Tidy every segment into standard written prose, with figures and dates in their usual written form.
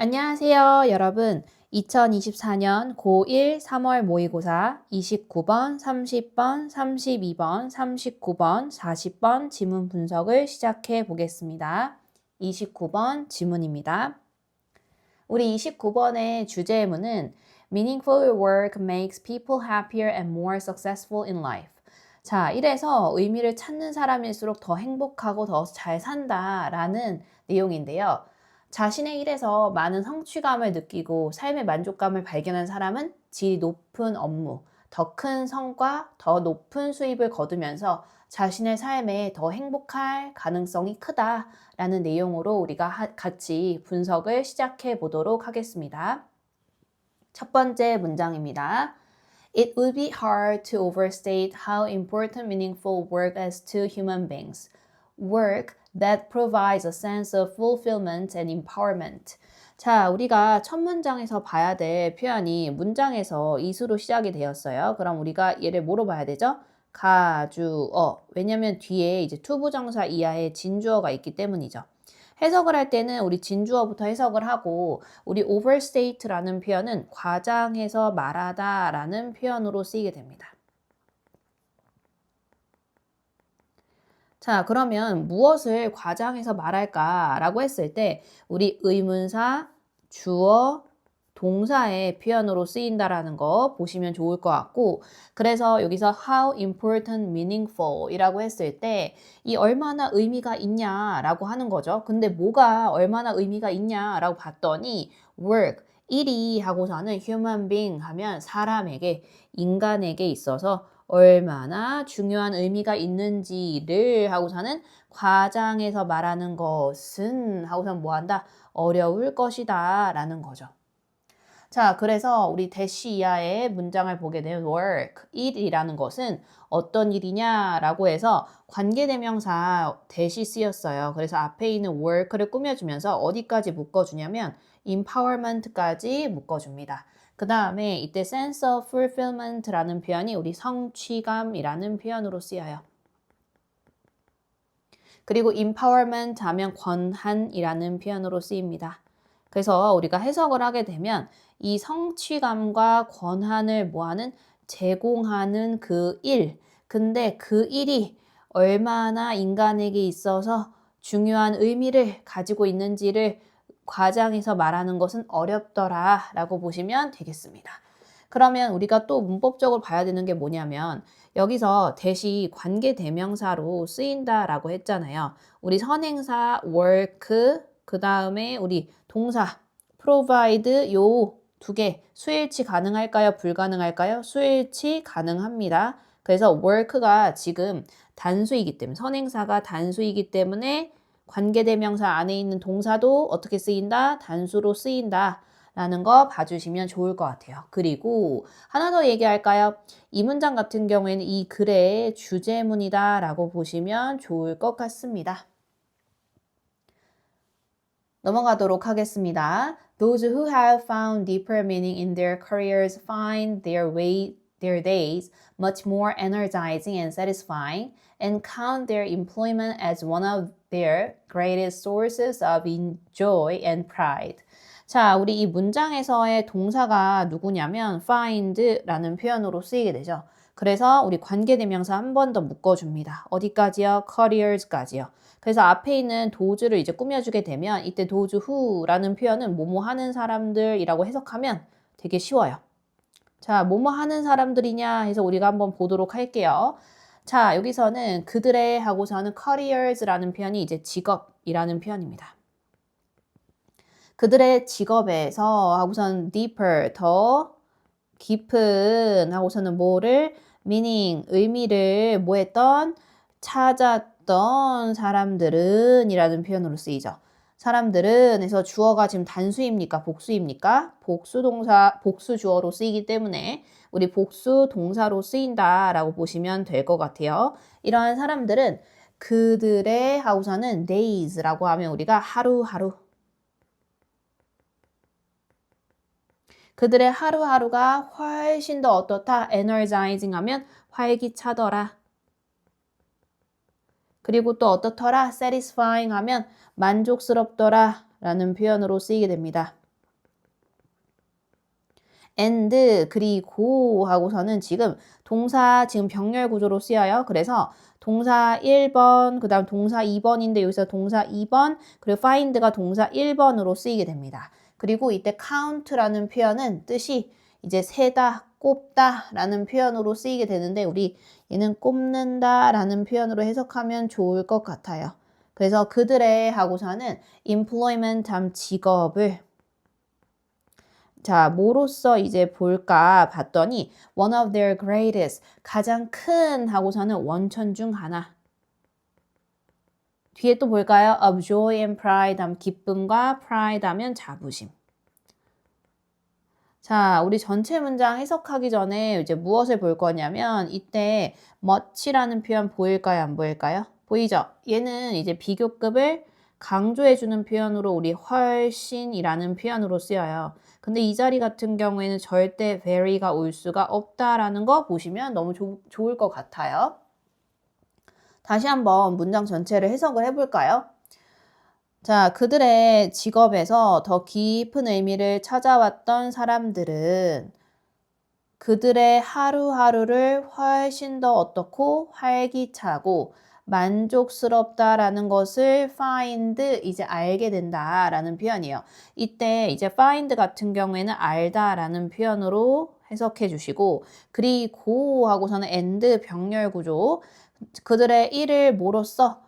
안녕하세요, 여러분. 2024년 고1 3월 모의고사 29번, 30번, 32번, 39번, 40번 지문 분석을 시작해 보겠습니다. 29번 지문입니다. 우리 29번의 주제문은 Meaningful work makes people happier and more successful in life. 자, 이래서 의미를 찾는 사람일수록 더 행복하고 더 잘 산다라는 내용인데요. 자신의 일에서 많은 성취감을 느끼고 삶의 만족감을 발견한 사람은 질이 높은 업무, 더 큰 성과, 더 높은 수입을 거두면서 자신의 삶에 더 행복할 가능성이 크다라는 내용으로 우리가 같이 분석을 시작해 보도록 하겠습니다. 첫 번째 문장입니다. It would be hard to overstate how important meaningful work is to human beings. Work that provides a sense of fulfillment and empowerment. 자, 우리가 첫 문장에서 봐야 될 표현이 문장에서 이수로 시작이 되었어요. 그럼 우리가 얘를 뭐로 봐야 되죠? 가주어. 왜냐면 뒤에 이제 투부정사 이하의 진주어가 있기 때문이죠. 해석을 할 때는 우리 진주어부터 해석을 하고 우리 overstate라는 표현은 과장해서 말하다 라는 표현으로 쓰이게 됩니다. 자, 그러면 무엇을 과장해서 말할까라고 했을 때 우리 의문사, 주어, 동사의 표현으로 쓰인다라는 거 보시면 좋을 것 같고, 그래서 여기서 how important, meaningful 이라고 했을 때 이 얼마나 의미가 있냐라고 하는 거죠. 근데 뭐가 얼마나 의미가 있냐라고 봤더니 work, 일이 하고서는 human being 하면 사람에게, 인간에게 있어서 얼마나 중요한 의미가 있는지를 하고서는 과장해서 말하는 것은 하고서는 뭐한다? 어려울 것이다 라는 거죠. 자, 그래서 우리 대시 이하의 문장을 보게 되면 work, 일이라는 것은 어떤 일이냐라고 해서 관계대명사 대시 쓰였어요. 그래서 앞에 있는 work를 꾸며주면서 어디까지 묶어주냐면 empowerment까지 묶어줍니다. 그 다음에 이때 sense of fulfillment라는 표현이 우리 성취감이라는 표현으로 쓰여요. 그리고 empowerment 하면 권한이라는 표현으로 쓰입니다. 그래서 우리가 해석을 하게 되면 이 성취감과 권한을 뭐하는 제공하는 그 일. 근데 그 일이 얼마나 인간에게 있어서 중요한 의미를 가지고 있는지를 과장해서 말하는 것은 어렵더라 라고 보시면 되겠습니다. 그러면 우리가 또 문법적으로 봐야 되는 게 뭐냐면 여기서 대시 관계대명사로 쓰인다라고 했잖아요. 우리 선행사 work, 그 다음에 우리 동사 provide 요 두 개 수일치 가능할까요? 불가능할까요? 수일치 가능합니다. 그래서 work가 지금 단수이기 때문에 선행사가 단수이기 때문에 관계대명사 안에 있는 동사도 어떻게 쓰인다? 단수로 쓰인다. 라는 거 봐주시면 좋을 것 같아요. 그리고 하나 더 얘기할까요? 이 문장 같은 경우에는 이 글의 주제문이다 라고 보시면 좋을 것 같습니다. 넘어가도록 하겠습니다. Those who have found deeper meaning in their careers find their days much more energizing and satisfying and count their employment as one of their greatest sources of joy and pride. 자, 우리 이 문장에서의 동사가 누구냐면 find라는 표현으로 쓰이게 되죠. 그래서 우리 관계대명사 한 번 더 묶어줍니다. 어디까지요? careers까지요. 그래서 앞에 있는 도주를 이제 꾸며주게 되면 이때 도주 who라는 표현은 뭐뭐 하는 사람들이라고 해석하면 되게 쉬워요. 자, 뭐뭐 하는 사람들이냐 해서 우리가 한번 보도록 할게요. 자, 여기서는 그들의 하고서는 careers라는 표현이 이제 직업이라는 표현입니다. 그들의 직업에서 하고서는 deeper, 더 깊은 하고서는 뭐를 meaning, 의미를 뭐 했던? 찾았던 사람들은 이라는 표현으로 쓰이죠. 사람들은 해서 주어가 지금 단수입니까? 복수입니까? 복수동사, 복수주어로 쓰이기 때문에 우리 복수동사로 쓰인다라고 보시면 될 것 같아요. 이러한 사람들은 그들의 하고서는 days라고 하면 우리가 하루하루 그들의 하루하루가 훨씬 더 어떻다? energizing 하면 활기차더라. 그리고 또 어떻더라? satisfying 하면 만족스럽더라 라는 표현으로 쓰이게 됩니다. and 그리고 하고서는 지금 동사 지금 병렬 구조로 쓰여요. 그래서 동사 1번, 그 다음 동사 2번인데 여기서 동사 2번, 그리고 find가 동사 1번으로 쓰이게 됩니다. 그리고 이때 count라는 표현은 뜻이 이제 세다, 꼽다 라는 표현으로 쓰이게 되는데 우리 얘는 꼽는다 라는 표현으로 해석하면 좋을 것 같아요. 그래서 그들의 하고서는 employment 다음 직업을 자, 뭐로써 이제 볼까 봤더니 one of their greatest 가장 큰 하고서는 원천 중 하나. 뒤에 또 볼까요? of joy and pride 하면 기쁨과 pride 하면 자부심. 자, 우리 전체 문장 해석하기 전에 이제 무엇을 볼 거냐면 이때 much라는 표현 보일까요? 안 보일까요? 보이죠? 얘는 이제 비교급을 강조해주는 표현으로 우리 훨씬이라는 표현으로 쓰여요. 근데 이 자리 같은 경우에는 절대 very가 올 수가 없다라는 거 보시면 너무 좋을 것 같아요. 다시 한번 문장 전체를 해석을 해볼까요? 자, 그들의 직업에서 더 깊은 의미를 찾아왔던 사람들은 그들의 하루하루를 훨씬 더 어떻고 활기차고 만족스럽다라는 것을 find 이제 알게 된다라는 표현이에요. 이때 이제 find 같은 경우에는 알다라는 표현으로 해석해 주시고 그리고 하고서는 and 병렬 구조 그들의 일을 뭐로써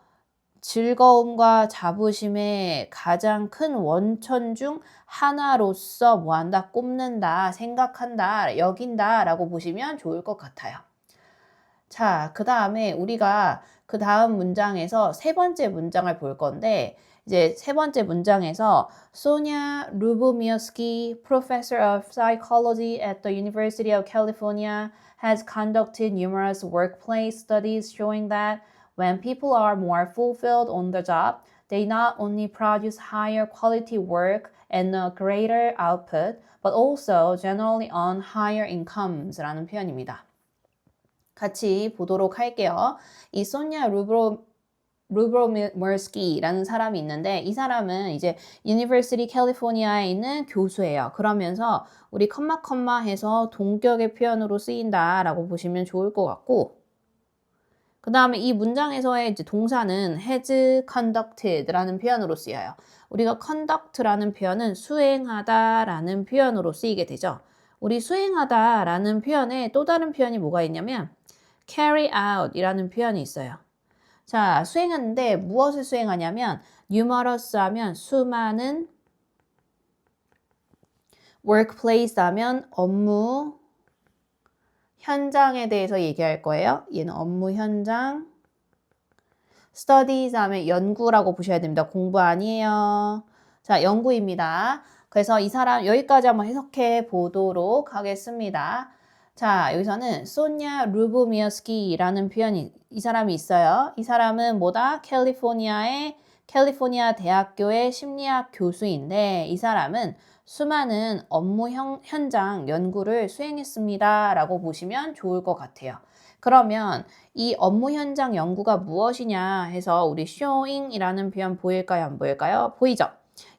즐거움과 자부심의 가장 큰 원천 중 하나로서 뭐한다? 꼽는다, 생각한다, 여긴다 라고 보시면 좋을 것 같아요. 자, 그 다음에 우리가 그 다음 문장에서 세 번째 문장을 볼 건데 이제 세 번째 문장에서 Sonia Lubomirsky, professor of psychology at the University of California, has conducted numerous workplace studies showing that when people are more fulfilled on the job, they not only produce higher quality work and a greater output, but also generally earn higher incomes 라는 표현입니다. 같이 보도록 할게요. 이 소니아 루브로머스키라는 사람이 있는데 이 사람은 이제 University California에 있는 교수예요. 그러면서 우리 컴마 해서 동격의 표현으로 쓰인다라고 보시면 좋을 것 같고 그 다음에 이 문장에서의 이제 동사는 has conducted라는 표현으로 쓰여요. 우리가 conduct라는 표현은 수행하다라는 표현으로 쓰이게 되죠. 우리 수행하다라는 표현에 또 다른 표현이 뭐가 있냐면 carry out이라는 표현이 있어요. 자, 수행하는데 무엇을 수행하냐면 numerous 하면 수많은 workplace 하면 업무 현장에 대해서 얘기할 거예요. 얘는 업무 현장. studies 하면 연구라고 보셔야 됩니다. 공부 아니에요. 자, 연구입니다. 그래서 이 사람 여기까지 한번 해석해 보도록 하겠습니다. 자, 여기서는 소냐 루보미어스키라는 표현이 이 사람이 있어요. 이 사람은 뭐다? 캘리포니아 대학교의 심리학 교수인데 이 사람은 수많은 업무 현장 연구를 수행했습니다. 라고 보시면 좋을 것 같아요. 그러면 이 업무 현장 연구가 무엇이냐 해서 우리 showing이라는 표현 보일까요? 안 보일까요? 보이죠?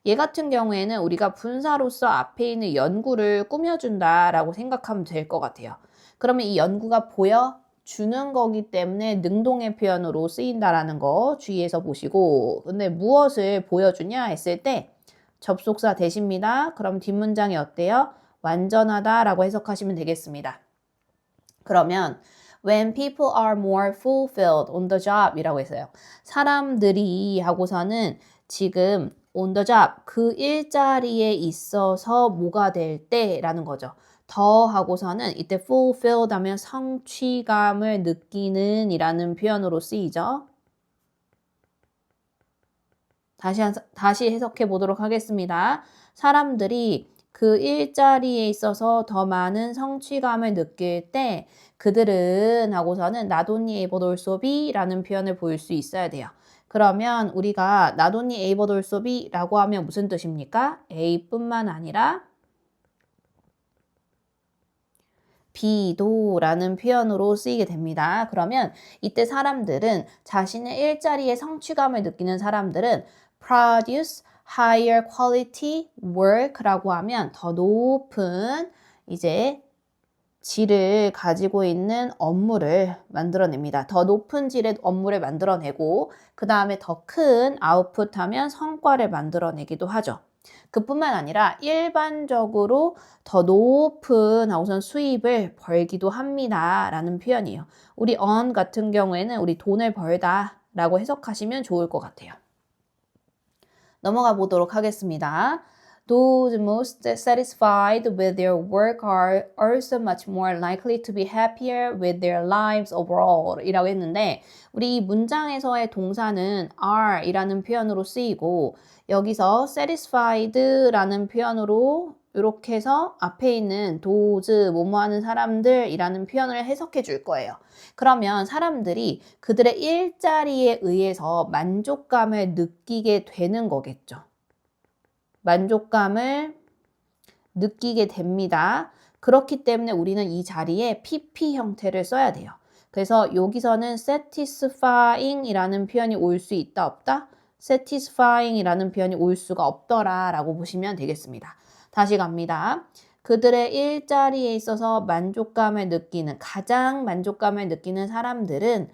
얘 같은 경우에는 우리가 분사로서 앞에 있는 연구를 꾸며준다라고 생각하면 될 것 같아요. 그러면 이 연구가 보여주는 거기 때문에 능동의 표현으로 쓰인다라는 거 주의해서 보시고 근데 무엇을 보여주냐 했을 때 접속사 대십니다. 그럼 뒷문장이 어때요? 완전하다라고 해석하시면 되겠습니다. 그러면 when people are more fulfilled on the job 이라고 했어요. 사람들이 하고서는 지금 on the job 그 일자리에 있어서 뭐가 될 때라는 거죠. 더 하고서는 이때 fulfilled 하면 성취감을 느끼는 이라는 표현으로 쓰이죠. 다시 해석해 보도록 하겠습니다. 사람들이 그 일자리에 있어서 더 많은 성취감을 느낄 때 그들은 하고서는 not only able also be라는 표현을 볼 수 있어야 돼요. 그러면 우리가 not only able also be라고 하면 무슨 뜻입니까? A뿐만 아니라 B도 라는 표현으로 쓰이게 됩니다. 그러면 이때 사람들은 자신의 일자리에 성취감을 느끼는 사람들은 produce higher quality work라고 하면 더 높은 이제 질을 가지고 있는 업무를 만들어냅니다. 더 높은 질의 업무를 만들어내고 그 다음에 더 큰 아웃풋하면 성과를 만들어내기도 하죠. 그뿐만 아니라 일반적으로 더 높은 우선 수입을 벌기도 합니다. 라는 표현이에요. 우리 earn 같은 경우에는 우리 돈을 벌다 라고 해석하시면 좋을 것 같아요. 넘어가 보도록 하겠습니다. Those most satisfied with their work are also much more likely to be happier with their lives overall 이라고 했는데 우리 이 문장에서의 동사는 are 이라는 표현으로 쓰이고 여기서 satisfied 라는 표현으로 이렇게 해서 앞에 있는 those 뭐뭐 하는 사람들 이라는 표현을 해석해 줄 거예요. 그러면 사람들이 그들의 일자리에 의해서 만족감을 느끼게 되는 거겠죠. 만족감을 느끼게 됩니다. 그렇기 때문에 우리는 이 자리에 PP 형태를 써야 돼요. 그래서 여기서는 satisfying 이라는 표현이 올 수 있다 없다? satisfying 이라는 표현이 올 수가 없더라 라고 보시면 되겠습니다. 다시 갑니다. 그들의 일자리에 있어서 만족감을 느끼는 가장 만족감을 느끼는 사람들은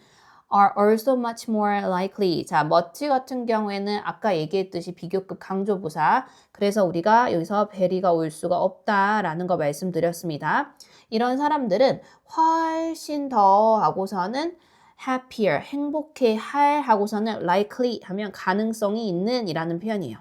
are also much more likely. 자, much 같은 경우에는 아까 얘기했듯이 비교급 강조부사. 그래서 우리가 여기서 very가 올 수가 없다라는 거 말씀드렸습니다. 이런 사람들은 훨씬 더 하고서는 happier, 행복해 할 하고서는 likely 하면 가능성이 있는 이라는 표현이에요.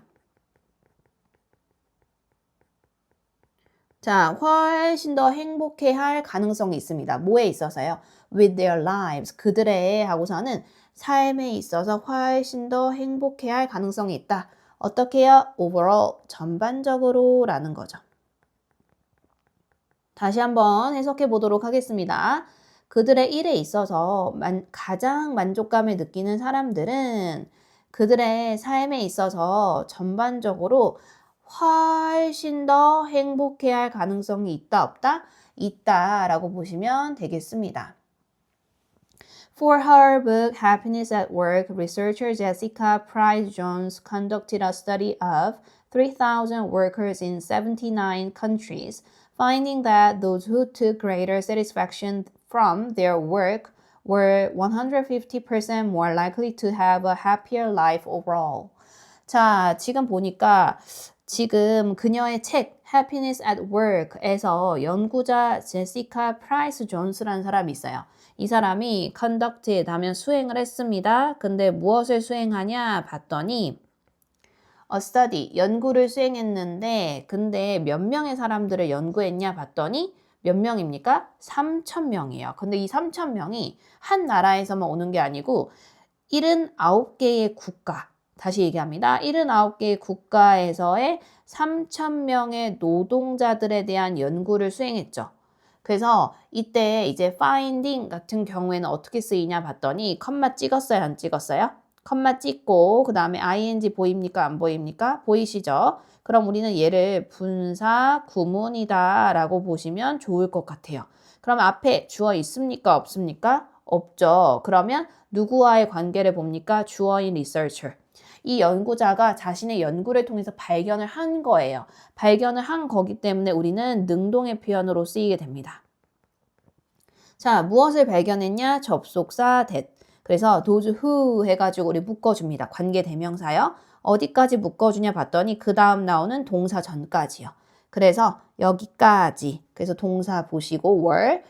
자, 훨씬 더 행복해 할 가능성이 있습니다. 뭐에 있어서요? With their lives. 그들의 하고서는 삶에 있어서 훨씬 더 행복해 할 가능성이 있다. 어떻게요? Overall. 전반적으로 라는 거죠. 다시 한번 해석해 보도록 하겠습니다. 그들의 일에 있어서 가장 만족감을 느끼는 사람들은 그들의 삶에 있어서 전반적으로 훨씬 더 행복해할 가능성이 있다 없다? 있다라고 보시면 되겠습니다. For her book Happiness at Work, researcher Jessica Price Jones conducted a study of 3,000 workers in 79 countries, finding that those who took greater satisfaction from their work were 150% more likely to have a happier life overall. 자, 지금 보니까 지금 그녀의 책 Happiness at Work에서 연구자 제시카 프라이스 존스라는 사람이 있어요. 이 사람이 conducted 하면 수행을 했습니다. 근데 무엇을 수행하냐 봤더니 a study, 연구를 수행했는데 근데 몇 명의 사람들을 연구했냐 봤더니 몇 명입니까? 3,000명이에요. 근데 이 3,000명이 한 나라에서만 오는 게 아니고 79개의 국가 다시 얘기합니다. 79개의 국가에서의 3,000명의 노동자들에 대한 연구를 수행했죠. 그래서 이때 이제 finding 같은 경우에는 어떻게 쓰이냐 봤더니 컴마 찍었어요? 안 찍었어요? 컴마 찍고 그 다음에 ing 보입니까? 안 보입니까? 보이시죠? 그럼 우리는 얘를 분사 구문이다 라고 보시면 좋을 것 같아요. 그럼 앞에 주어 있습니까? 없습니까? 없죠. 그러면 누구와의 관계를 봅니까? 주어인 researcher. 이 연구자가 자신의 연구를 통해서 발견을 한 거예요. 발견을 한 거기 때문에 우리는 능동의 표현으로 쓰이게 됩니다. 자, 무엇을 발견했냐? 접속사 that. 그래서 those who 해가지고 우리 묶어줍니다. 관계대명사요. 어디까지 묶어주냐 봤더니 그 다음 나오는 동사 전까지요. 그래서 여기까지. 그래서 동사 보시고 were.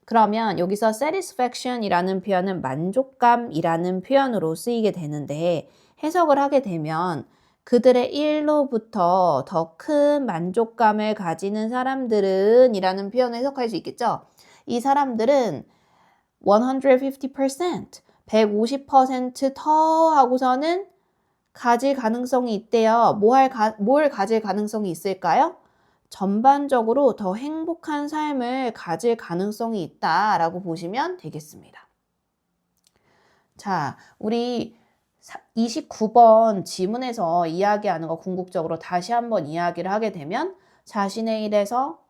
그러면 여기서 satisfaction이라는 표현은 만족감이라는 표현으로 쓰이게 되는데 해석을 하게 되면 그들의 일로부터 더 큰 만족감을 가지는 사람들은 이라는 표현을 해석할 수 있겠죠. 이 사람들은 150% 하고서는 가질 가능성이 있대요. 뭘 가질 가능성이 있을까요? 전반적으로 더 행복한 삶을 가질 가능성이 있다라고 보시면 되겠습니다. 자, 우리 29번 지문에서 이야기하는 거 궁극적으로 다시 한번 이야기를 하게 되면 자신의 일에서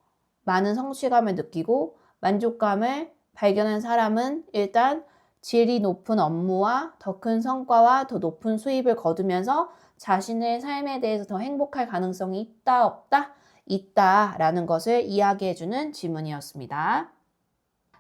많은 성취감을 느끼고 만족감을 발견한 사람은 일단 질이 높은 업무와 더 큰 성과와 더 높은 수입을 거두면서 자신의 삶에 대해서 더 행복할 가능성이 있다 없다? 있다라는 것을 이야기해주는 지문이었습니다.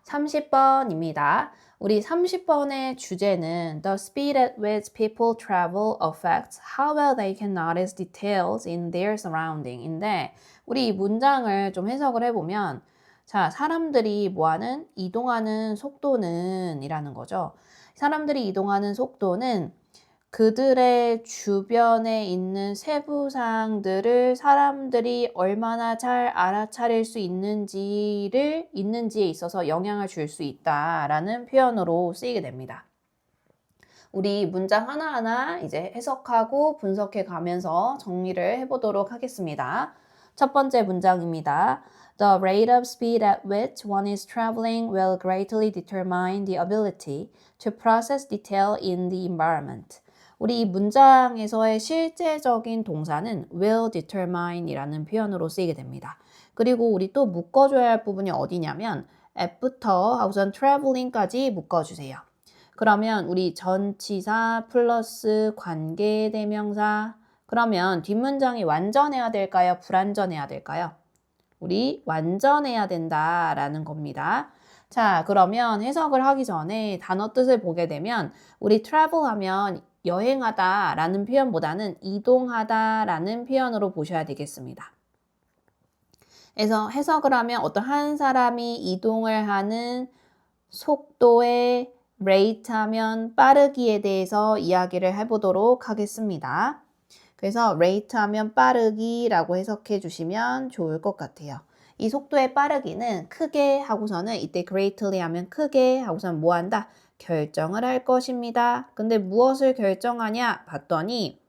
30번입니다. 우리 30번의 주제는 The speed at which people travel affects how well they can notice details in their surrounding인데 우리 이 문장을 좀 해석을 해보면 자, 사람들이 뭐하는? 이동하는 속도는 이라는 거죠. 사람들이 이동하는 속도는 그들의 주변에 있는 세부사항들을 사람들이 얼마나 잘 알아차릴 수 있는지에 있어서 영향을 줄 수 있다라는 표현으로 쓰이게 됩니다. 우리 문장 하나하나 이제 해석하고 분석해 가면서 정리를 해보도록 하겠습니다. 첫 번째 문장입니다. The rate of speed at which one is traveling will greatly determine the ability to process detail in the environment. 우리 이 문장에서의 실제적인 동사는 will determine 이라는 표현으로 쓰이게 됩니다. 그리고 우리 또 묶어줘야 할 부분이 어디냐면 at부터 하고선 traveling까지 묶어주세요. 그러면 우리 전치사 플러스 관계대명사 그러면 뒷문장이 완전해야 될까요? 불완전해야 될까요? 우리 완전해야 된다라는 겁니다. 자, 그러면 해석을 하기 전에 단어 뜻을 보게 되면 우리 travel 하면 여행하다 라는 표현보다는 이동하다 라는 표현으로 보셔야 되겠습니다. 그래서 해석을 하면 어떤 한 사람이 이동을 하는 속도의 rate 하면 빠르기에 대해서 이야기를 해보도록 하겠습니다. 그래서 rate 하면 빠르기라고 해석해 주시면 좋을 것 같아요. 이 속도의 빠르기는 크게 하고서는 이때 greatly 하면 크게 하고서는 뭐 한다? 결정을 할 것입니다. 근데 무엇을 결정하냐 봤더니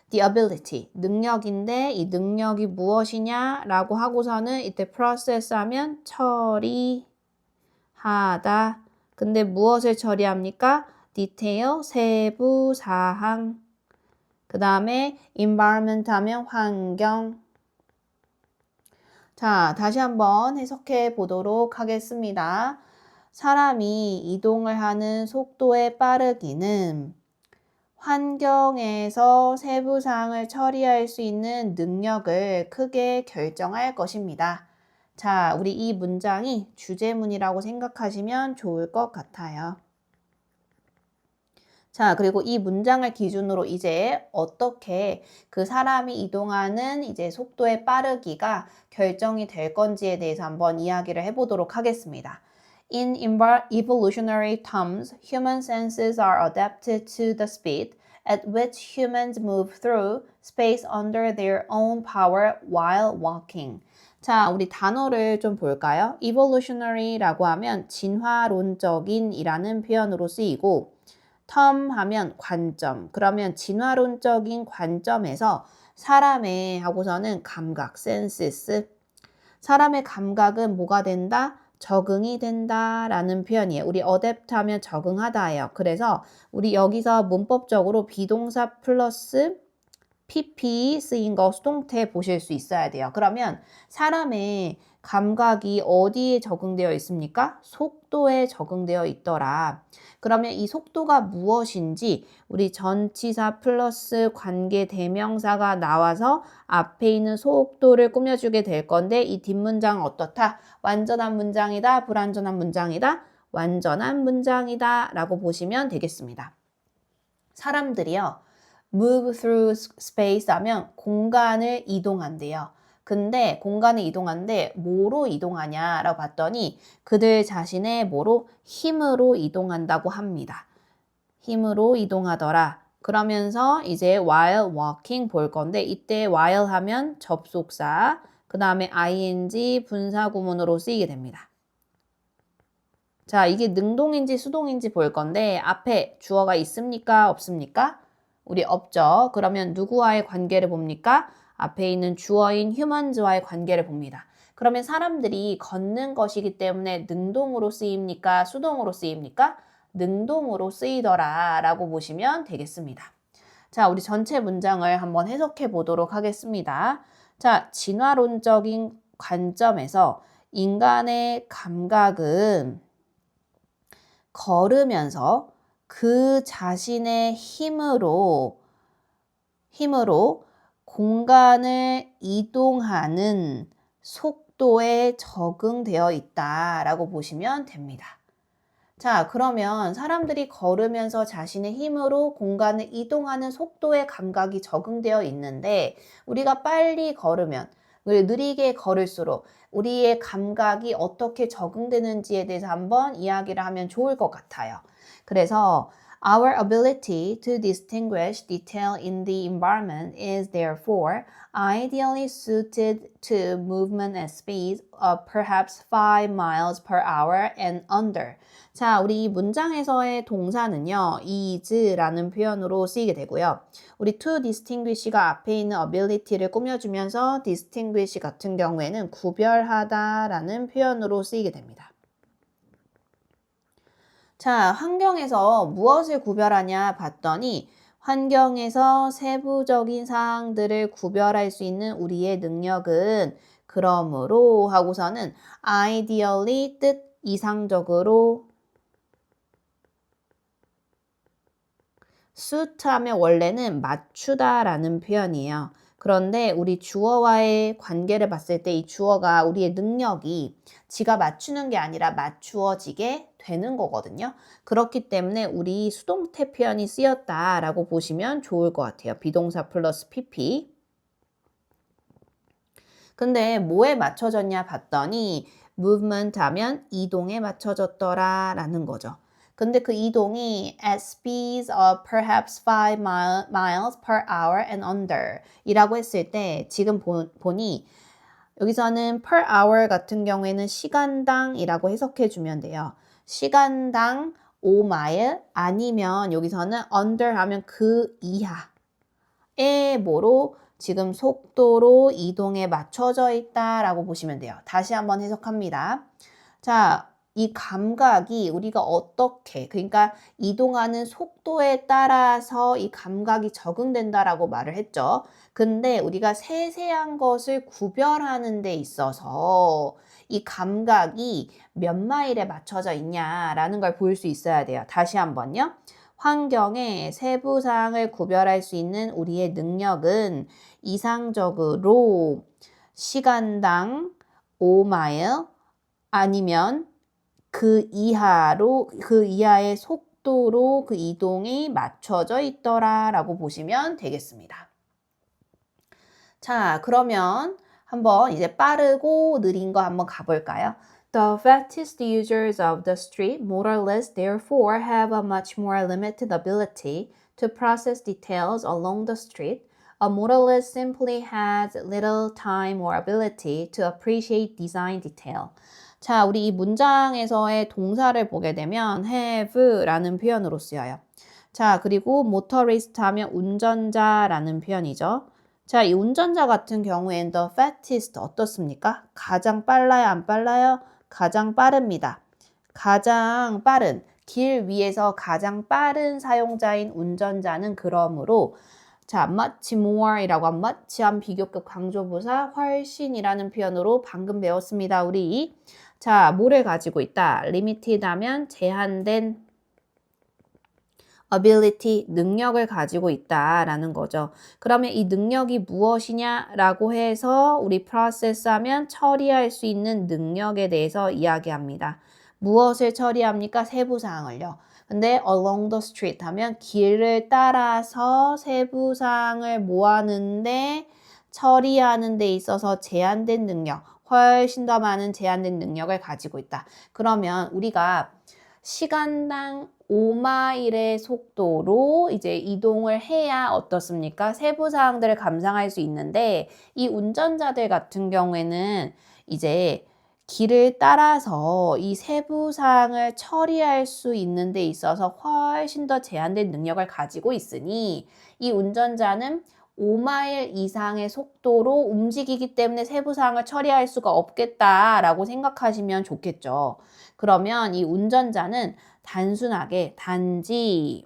the ability, 능력인데 이 능력이 무엇이냐라고 하고서는 이때 process 하면 처리하다. 근데 무엇을 처리합니까? detail, 세부 사항. 그 다음에 environment 하면 환경. 자, 다시 한번 해석해 보도록 하겠습니다. 사람이 이동을 하는 속도의 빠르기는 환경에서 세부사항을 처리할 수 있는 능력을 크게 결정할 것입니다. 자, 우리 이 문장이 주제문이라고 생각하시면 좋을 것 같아요. 자, 그리고 이 문장을 기준으로 이제 어떻게 그 사람이 이동하는 이제 속도의 빠르기가 결정이 될 건지에 대해서 한번 이야기를 해보도록 하겠습니다. In evolutionary terms, human senses are adapted to the speed at which humans move through space under their own power while walking. 자, 우리 단어를 좀 볼까요? evolutionary라고 하면 진화론적인 이라는 표현으로 쓰이고 term 하면 관점. 그러면 진화론적인 관점에서 사람의 하고서는 감각, senses. 사람의 감각은 뭐가 된다? 적응이 된다라는 표현이에요. 우리 adapt 하면 적응하다예요. 그래서 우리 여기서 문법적으로 비동사 플러스 pp 쓰인 거 수동태 보실 수 있어야 돼요. 그러면 사람의 감각이 어디에 적응되어 있습니까? 속도에 적응되어 있더라. 그러면 이 속도가 무엇인지 우리 전치사 플러스 관계 대명사가 나와서 앞에 있는 속도를 꾸며주게 될 건데 이 뒷문장은 어떻다? 완전한 문장이다, 불완전한 문장이다, 완전한 문장이다 라고 보시면 되겠습니다. 사람들이요. move through space 하면 공간을 이동한대요. 근데 공간을 이동하는데 뭐로 이동하냐라고 봤더니 그들 자신의 뭐로? 힘으로 이동한다고 합니다. 힘으로 이동하더라. 그러면서 이제 while walking 볼 건데 이때 while 하면 접속사, 그 다음에 ing 분사구문으로 쓰이게 됩니다. 자, 이게 능동인지 수동인지 볼 건데 앞에 주어가 있습니까? 없습니까? 우리 없죠. 그러면 누구와의 관계를 봅니까? 앞에 있는 주어인 humans와의 관계를 봅니다. 그러면 사람들이 걷는 것이기 때문에 능동으로 쓰입니까? 수동으로 쓰입니까? 능동으로 쓰이더라 라고 보시면 되겠습니다. 자, 우리 전체 문장을 한번 해석해 보도록 하겠습니다. 자, 진화론적인 관점에서 인간의 감각은 걸으면서 그 자신의 힘으로 공간을 이동하는 속도에 적응되어 있다라고 보시면 됩니다. 자, 그러면 사람들이 걸으면서 자신의 힘으로 공간을 이동하는 속도의 감각이 적응되어 있는데 우리가 빨리 걸으면 느리게 걸을수록 우리의 감각이 어떻게 적응되는지에 대해서 한번 이야기를 하면 좋을 것 같아요. 그래서 Our ability to distinguish detail in the environment is therefore ideally suited to movement at speeds of perhaps 5 miles per hour and under. 자, 우리 이 문장에서의 동사는요, is라는 표현으로 쓰이게 되고요. 우리 to distinguish가 앞에 있는 ability를 꾸며주면서 distinguish 같은 경우에는 구별하다라는 표현으로 쓰이게 됩니다. 자, 환경에서 무엇을 구별하냐 봤더니 환경에서 세부적인 사항들을 구별할 수 있는 우리의 능력은 그러므로 하고서는 ideally 뜻 이상적으로 suit 하면 원래는 맞추다라는 표현이에요. 그런데 우리 주어와의 관계를 봤을 때 이 주어가 우리의 능력이 지가 맞추는 게 아니라 맞추어지게 되는 거거든요. 그렇기 때문에 우리 수동태 표현이 쓰였다라고 보시면 좋을 것 같아요. 비동사 플러스 PP. 근데 뭐에 맞춰졌냐 봤더니 movement 하면 이동에 맞춰졌더라 라는 거죠. 근데 그 이동이 at speeds of perhaps 5 miles per hour and under 이라고 했을 때 지금 보니 여기서는 per hour 같은 경우에는 시간당 이라고 해석해 주면 돼요. 시간당 5마일 아니면 여기서는 under 하면 그 이하의 뭐로 지금 속도로 이동에 맞춰져 있다라고 보시면 돼요. 다시 한번 해석합니다. 자, 이 감각이 우리가 어떻게 그러니까 이동하는 속도에 따라서 이 감각이 적응된다라고 말을 했죠. 근데 우리가 세세한 것을 구별하는 데 있어서 이 감각이 몇 마일에 맞춰져 있냐라는 걸 볼 수 있어야 돼요. 다시 한번요. 환경의 세부 사항을 구별할 수 있는 우리의 능력은 이상적으로 시간당 5마일 아니면 그 이하의 속도로 그 이동이 맞춰져 있더라라고 보시면 되겠습니다. 자, 그러면 한번 이제 빠르고 느린 거 한번 가볼까요? The fastest users of the street motorists therefore have a much more limited ability to process details along the street. A motorist simply has little time or ability to appreciate design detail. 자, 우리 이 문장에서의 동사를 보게 되면 have라는 표현으로 쓰여요. 자, 그리고 motorist 하면 운전자라는 표현이죠. 자, 이 운전자 같은 경우엔 the fastest 어떻습니까? 가장 빨라요, 안 빨라요? 가장 빠릅니다. 가장 빠른, 길 위에서 가장 빠른 사용자인 운전자는 그러므로 자, much more 이라고 한 much한 비교급 강조부사 훨씬이라는 표현으로 방금 배웠습니다. 우리 자, 뭐를 가지고 있다? limited 하면 제한된 ability, 능력을 가지고 있다라는 거죠. 그러면 이 능력이 무엇이냐라고 해서 우리 process 하면 처리할 수 있는 능력에 대해서 이야기합니다. 무엇을 처리합니까? 세부사항을요. 근데 along the street 하면 길을 따라서 세부사항을 모아는데 처리하는 데 있어서 제한된 능력, 훨씬 더 많은 제한된 능력을 가지고 있다. 그러면 우리가 시간당 5마일의 속도로 이제 이동을 해야 어떻습니까? 세부 사항들을 감상할 수 있는데 이 운전자들 같은 경우에는 이제 길을 따라서 이 세부 사항을 처리할 수 있는 데 있어서 훨씬 더 제한된 능력을 가지고 있으니 이 운전자는 5마일 이상의 속도로 움직이기 때문에 세부 사항을 처리할 수가 없겠다라고 생각하시면 좋겠죠. 그러면 이 운전자는 단순하게 단지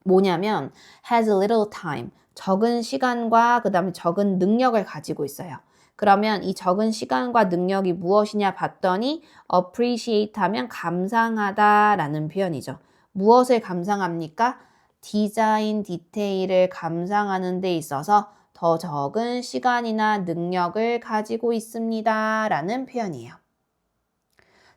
뭐냐면 has little time, 적은 시간과 그 다음에 적은 능력을 가지고 있어요. 그러면 이 적은 시간과 능력이 무엇이냐 봤더니 appreciate 하면 감상하다라는 표현이죠. 무엇을 감상합니까? 디자인 디테일을 감상하는 데 있어서 더 적은 시간이나 능력을 가지고 있습니다. 라는 표현이에요.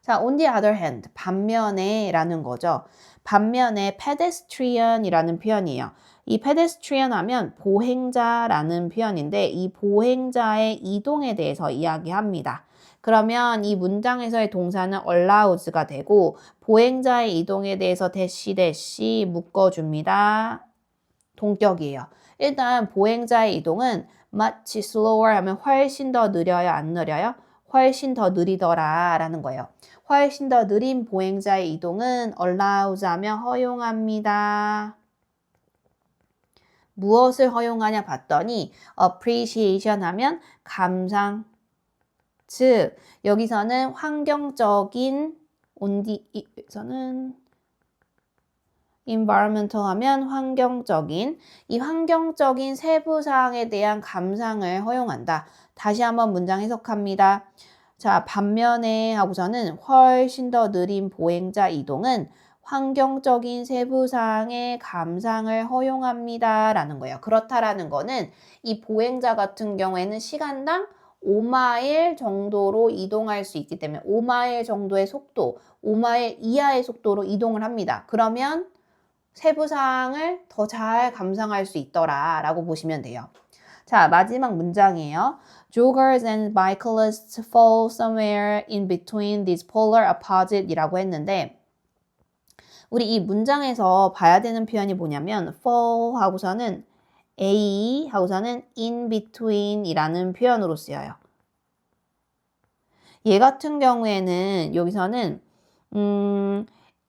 자, on the other hand, 반면에 라는 거죠. 반면에 pedestrian이라는 표현이에요. 이 pedestrian 하면 보행자라는 표현인데 이 보행자의 이동에 대해서 이야기합니다. 그러면 이 문장에서의 동사는 allows가 되고 보행자의 이동에 대해서 대시 묶어줍니다. 동격이에요. 일단 보행자의 이동은 much slower 하면 훨씬 더 느려요? 안 느려요? 훨씬 더 느리더라 라는 거예요. 훨씬 더 느린 보행자의 이동은 allows 하면 허용합니다. 무엇을 허용하냐 봤더니 appreciation 하면 감상. 즉 여기서는 환경적인 온디에서는 environmental 하면 환경적인 이 환경적인 세부사항에 대한 감상을 허용한다. 다시 한번 문장 해석합니다. 자, 반면에 하고서는 훨씬 더 느린 보행자 이동은 환경적인 세부사항의 감상을 허용합니다. 라는 거예요. 그렇다라는 거는 이 보행자 같은 경우에는 시간당 5마일 정도로 이동할 수 있기 때문에 5마일 정도의 속도, 5마일 이하의 속도로 이동을 합니다. 그러면 세부사항을 더 잘 감상할 수 있더라 라고 보시면 돼요. 자, 마지막 문장이에요. Joggers and bicyclists fall somewhere in between these polar opposites 이라고 했는데 우리 이 문장에서 봐야 되는 표현이 뭐냐면 fall 하고서는 A 하고서는 in between 이라는 표현으로 쓰여요. 얘 같은 경우에는 여기서는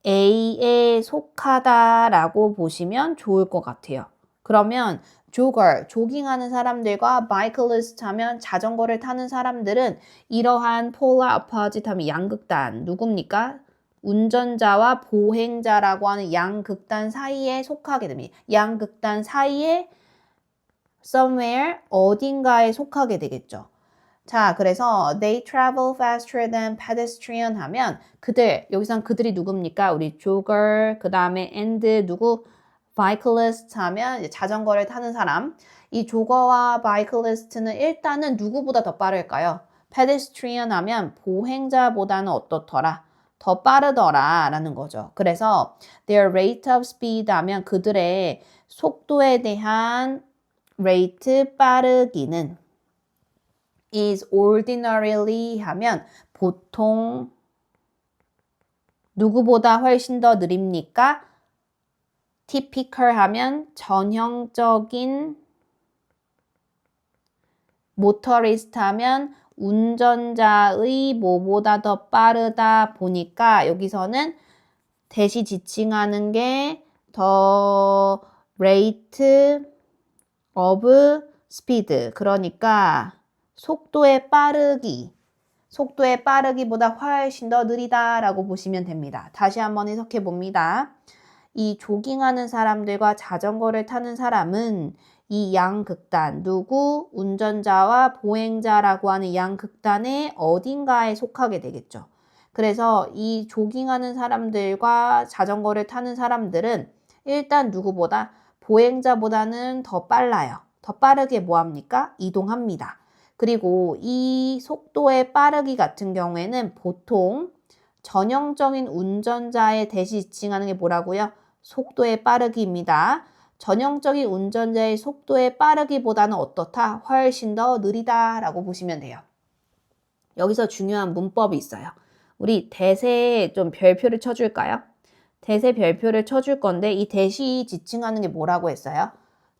A에 속하다라고 보시면 좋을 것 같아요. 그러면 jogger, 조깅하는 사람들과 bicyclist 하면 자전거를 타는 사람들은 이러한 polar opposite 하면 양극단, 누굽니까? 운전자와 보행자라고 하는 양극단 사이에 속하게 됩니다. 양극단 사이에 somewhere, 어딘가에 속하게 되겠죠. 자, 그래서 they travel faster than pedestrian 하면 그들, 여기선 그들이 누굽니까? 우리 jogger, 그 다음에 and 누구? bicyclist 하면 이제 자전거를 타는 사람. 이 조거와 bicyclist는 일단은 누구보다 더 빠를까요? pedestrian 하면 보행자보다는 어떻더라? 더 빠르더라 라는 거죠. 그래서 their rate of speed 하면 그들의 속도에 대한 rate 빠르기는 is ordinarily 하면 보통 누구보다 훨씬 더 느립니까? typical 하면 전형적인 motorist 하면 운전자의 뭐보다 더 빠르다 보니까 여기서는 대시 지칭하는 게 더 rate of speed 그러니까 속도의 빠르기보다 훨씬 더 느리다라고 보시면 됩니다. 다시 한번 해석해 봅니다. 이 조깅하는 사람들과 자전거를 타는 사람은 이 양극단, 누구? 운전자와 보행자라고 하는 양극단의 어딘가에 속하게 되겠죠. 그래서 이 조깅하는 사람들과 자전거를 타는 사람들은 일단 누구보다 보행자보다는 더 빨라요. 더 빠르게 뭐합니까? 이동합니다. 그리고 이 속도의 빠르기 같은 경우에는 보통 전형적인 운전자의 대시 지칭하는 게 뭐라고요? 속도의 빠르기입니다. 전형적인 운전자의 속도의 빠르기보다는 어떻다? 훨씬 더 느리다라고 보시면 돼요. 여기서 중요한 문법이 있어요. 우리 대세에 좀 별표를 쳐줄까요? 대세 별표를 쳐줄 건데 이 대시 지칭하는 게 뭐라고 했어요?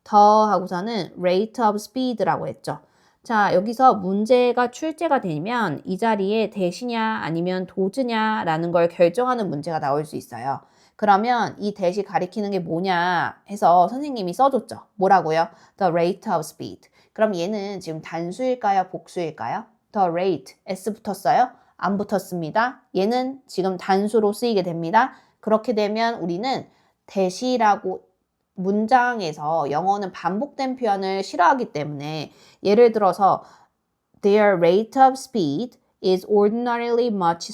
더 하고서는 rate of speed라고 했죠. 자, 여기서 문제가 출제가 되면 이 자리에 대시냐 아니면 도즈냐라는 걸 결정하는 문제가 나올 수 있어요. 그러면 이 대시 가리키는 게 뭐냐 해서 선생님이 써줬죠. 뭐라고요? The rate of speed. 그럼 얘는 지금 단수일까요? 복수일까요? The rate, S 붙었어요? 안 붙었습니다. 얘는 지금 단수로 쓰이게 됩니다. 그렇게 되면 우리는 대시라고 문장에서 영어는 반복된 표현을 싫어하기 때문에 예를 들어서 their rate of speed is ordinarily much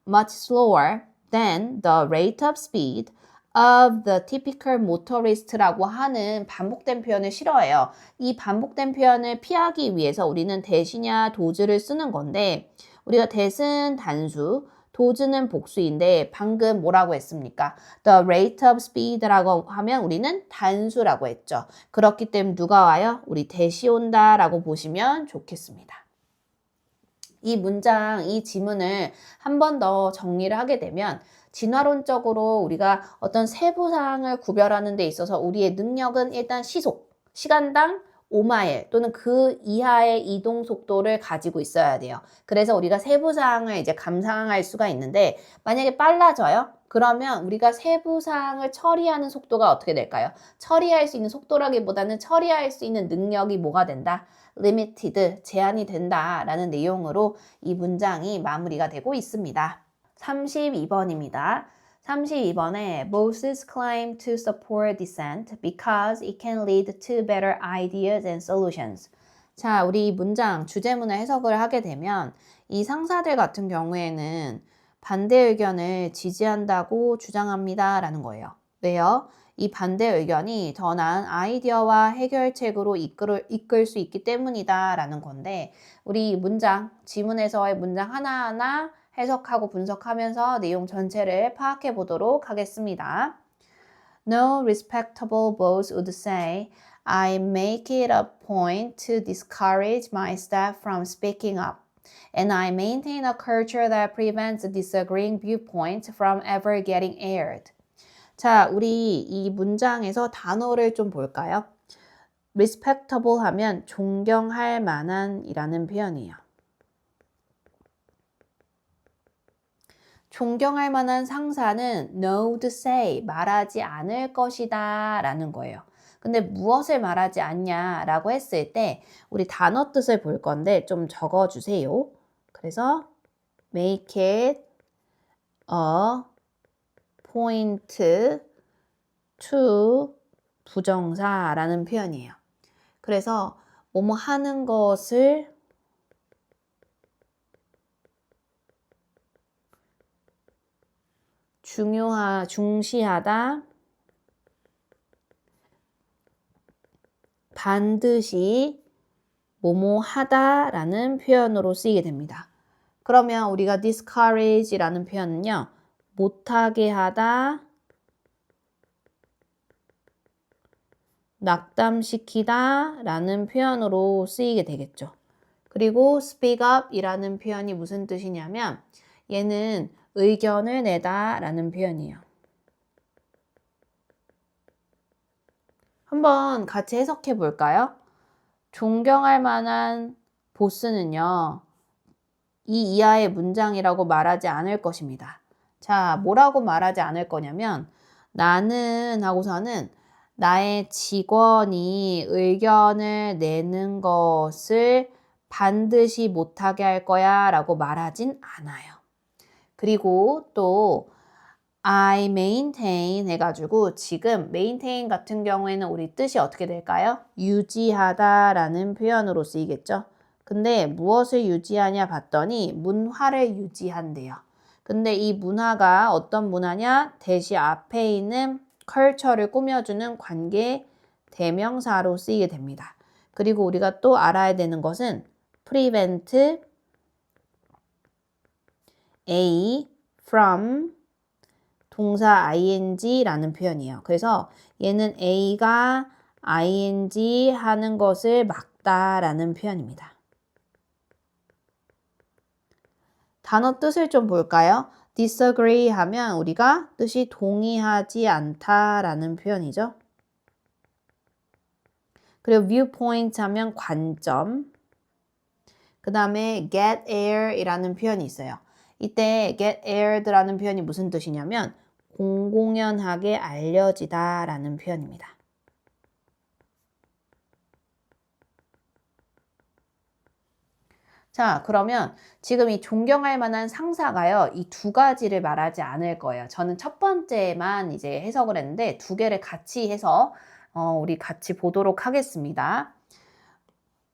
slower than the rate of speed of the typical motorist라고 하는 반복된 표현을 싫어해요. 이 반복된 표현을 피하기 위해서 우리는 대시냐 does를 쓰는 건데 우리가 that은 단수, does는 복수인데 방금 뭐라고 했습니까? The rate of speed라고 하면 우리는 단수라고 했죠. 그렇기 때문에 누가 와요? 우리 that이 온다라고 보시면 좋겠습니다. 이 문장, 이 지문을 한 번 더 정리를 하게 되면 진화론적으로 우리가 어떤 세부 사항을 구별하는 데 있어서 우리의 능력은 일단 시속, 시간당 5마일 또는 그 이하의 이동 속도를 가지고 있어야 돼요. 그래서 우리가 세부 사항을 이제 감상할 수가 있는데 만약에 빨라져요? 그러면 우리가 세부 사항을 처리하는 속도가 어떻게 될까요? 처리할 수 있는 속도라기보다는 처리할 수 있는 능력이 뭐가 된다? limited, 제한이 된다라는 내용으로 이 문장이 마무리가 되고 있습니다. 32번입니다. 32번에 Moses claimed to support dissent because it can lead to better ideas and solutions. 자, 우리 이 문장 주제문을 해석을 하게 되면 이 상사들 같은 경우에는 반대 의견을 지지한다고 주장합니다 라는 거예요. 왜요? 이 반대 의견이 더 나은 아이디어와 해결책으로 이끌 수 있기 때문이다 라는 건데 우리 문장, 지문에서의 문장 하나하나 해석하고 분석하면서 내용 전체를 파악해 보도록 하겠습니다. No respectable boss would say, I make it a point to discourage my staff from speaking up, and I maintain a culture that prevents disagreeing viewpoints from ever getting aired. 자, 우리 이 문장에서 단어를 좀 볼까요? respectable 하면 존경할 만한 이라는 표현이에요. 존경할 만한 상사는 no would say, 말하지 않을 것이다 라는 거예요. 근데 무엇을 말하지 않냐 라고 했을 때 우리 단어 뜻을 볼 건데 좀 적어주세요. 그래서 make it a point to 부정사라는 표현이에요. 그래서 뭐뭐 하는 것을 중시하다, 반드시 뭐뭐 하다라는 표현으로 쓰이게 됩니다. 그러면 우리가 discourage라는 표현은요. 못하게 하다, 낙담시키다 라는 표현으로 쓰이게 되겠죠. 그리고 speak up 이라는 표현이 무슨 뜻이냐면 얘는 의견을 내다 라는 표현이에요. 한번 같이 해석해 볼까요? 존경할 만한 보스는요. 이 이하의 문장이라고 말하지 않을 것입니다. 자, 뭐라고 말하지 않을 거냐면 나는 하고서는 나의 직원이 의견을 내는 것을 반드시 못하게 할 거야 라고 말하진 않아요. 그리고 또 I maintain 해가지고 지금 maintain 같은 경우에는 우리 뜻이 어떻게 될까요? 유지하다 라는 표현으로 쓰이겠죠. 근데 무엇을 유지하냐 봤더니 문화를 유지한대요. 근데 이 문화가 어떤 문화냐? 대시 앞에 있는 culture를 꾸며주는 관계 대명사로 쓰이게 됩니다. 그리고 우리가 또 알아야 되는 것은 prevent A from 동사 ing라는 표현이에요. 그래서 얘는 A가 ing 하는 것을 막다라는 표현입니다. 단어 뜻을 좀 볼까요? disagree 하면 우리가 뜻이 동의하지 않다라는 표현이죠. 그리고 viewpoint 하면 관점. 그 다음에 get aired이라는 표현이 있어요. 이때 get aired라는 표현이 무슨 뜻이냐면 공공연하게 알려지다 라는 표현입니다. 자, 그러면 지금 이 존경할 만한 상사가요, 이 두 가지를 말하지 않을 거예요. 저는 첫 번째만 이제 해석을 했는데 두 개를 같이 해서 우리 같이 보도록 하겠습니다.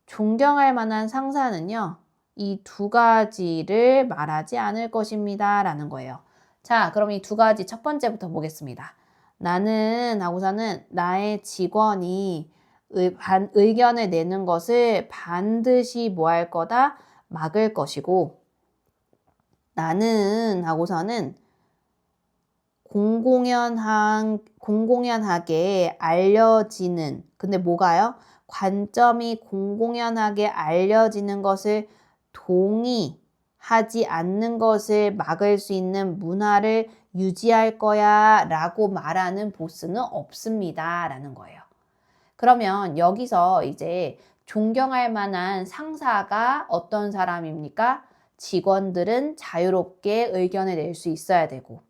존경할 만한 상사는요, 이 두 가지를 말하지 않을 것입니다 라는 거예요. 자, 그럼 이 두 가지 첫 번째부터 보겠습니다. 나는 하고서는 나의 직원이 의견을 내는 것을 반드시 뭐 할 거다? 막을 것이고 나는 하고서는 공공연하게 알려지는 근데 뭐가요? 관점이 공공연하게 알려지는 것을 동의하지 않는 것을 막을 수 있는 문화를 유지할 거야 라고 말하는 보스는 없습니다 라는 거예요. 그러면 여기서 이제 존경할 만한 상사가 어떤 사람입니까? 직원들은 자유롭게 의견을 낼 수 있어야 되고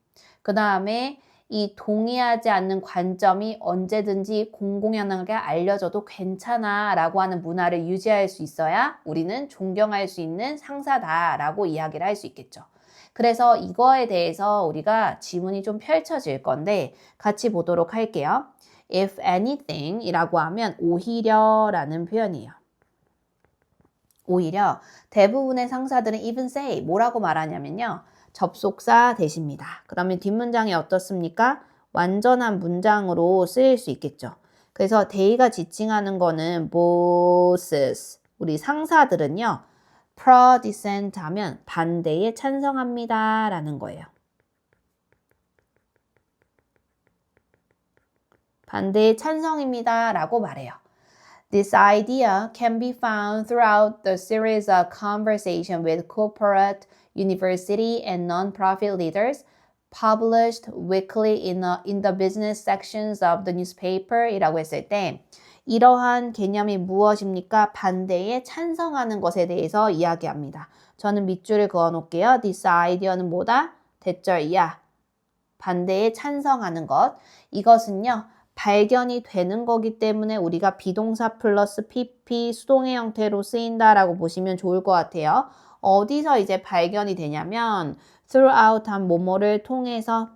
그 다음에 이 동의하지 않는 관점이 언제든지 공공연하게 알려져도 괜찮아 라고 하는 문화를 유지할 수 있어야 우리는 존경할 수 있는 상사다 라고 이야기를 할 수 있겠죠. 그래서 이거에 대해서 우리가 지문이 좀 펼쳐질 건데 같이 보도록 할게요. If anything 이라고 하면 오히려 라는 표현이에요. 오히려 대부분의 상사들은 even say 뭐라고 말하냐면요. 접속사 대십니다. 그러면 뒷문장이 어떻습니까? 완전한 문장으로 쓰일 수 있겠죠. 그래서 they가 지칭하는 거는 bosses. 우리 상사들은요. pro-dissent 하면 반대에 찬성합니다. 라는 거예요. 반대에 찬성입니다. 라고 말해요. This idea can be found throughout the series of conversation with corporate, university, and non-profit leaders published weekly in the business sections of the newspaper 이라고 했을 때 이러한 개념이 무엇입니까? 반대에 찬성하는 것에 대해서 이야기합니다. 저는 밑줄을 그어 놓을게요. This idea는 뭐다? 대절이야. 반대에 찬성하는 것. 이것은요. 발견이 되는 거기 때문에 우리가 비동사 플러스 PP 수동의 형태로 쓰인다라고 보시면 좋을 것 같아요. 어디서 이제 발견이 되냐면 throughout 한 뭐뭐를 통해서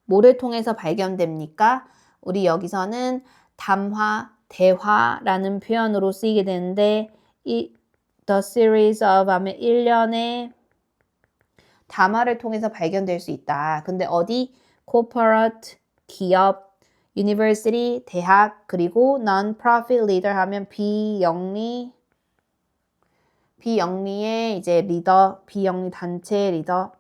뭐를 통해서 발견됩니까? 우리 여기서는 담화, 대화라는 표현으로 쓰이게 되는데 the series of 하면 1년의 담화를 통해서 발견될 수 있다. 근데 어디? corporate 기업, university, 대학, 그리고 non-profit leader 하면 비영리의 이제 리더, 비영리 단체 리더.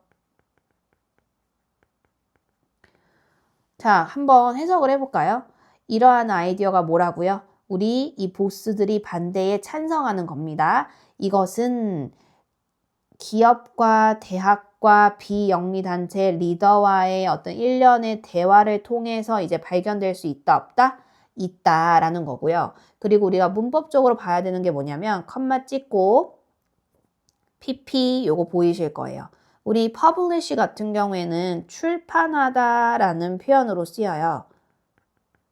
자, 한번 해석을 해볼까요? 이러한 아이디어가 뭐라고요? 우리 이 보스들이 반대에 찬성하는 겁니다. 이것은 기업과 대학과 비영리 단체 리더와의 어떤 일련의 대화를 통해서 이제 발견될 수 있다, 없다? 있다라는 거고요. 그리고 우리가 문법적으로 봐야 되는 게 뭐냐면 컴마 찍고 PP 요거 보이실 거예요. 우리 publish 같은 경우에는 출판하다라는 표현으로 쓰여요.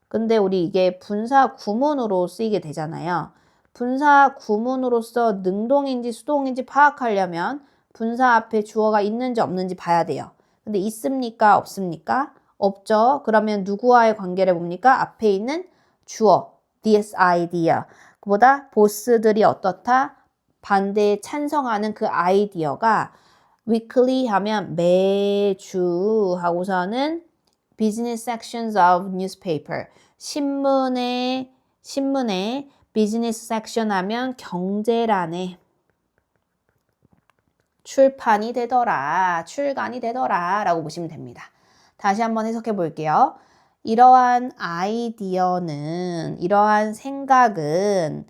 근데 우리 이게 분사 구문으로 쓰이게 되잖아요. 분사 구문으로서 능동인지 수동인지 파악하려면 분사 앞에 주어가 있는지 없는지 봐야 돼요. 근데 있습니까? 없습니까? 없죠. 그러면 누구와의 관계를 봅니까? 앞에 있는 주어, this idea. 그보다 보스들이 어떻다? 반대에 찬성하는 그 아이디어가 weekly 하면 매주 하고서는 business sections of newspaper. 신문의 비즈니스 섹션 하면 경제란에 출간이 되더라 라고 보시면 됩니다. 다시 한번 해석해 볼게요. 이러한 아이디어는, 이러한 생각은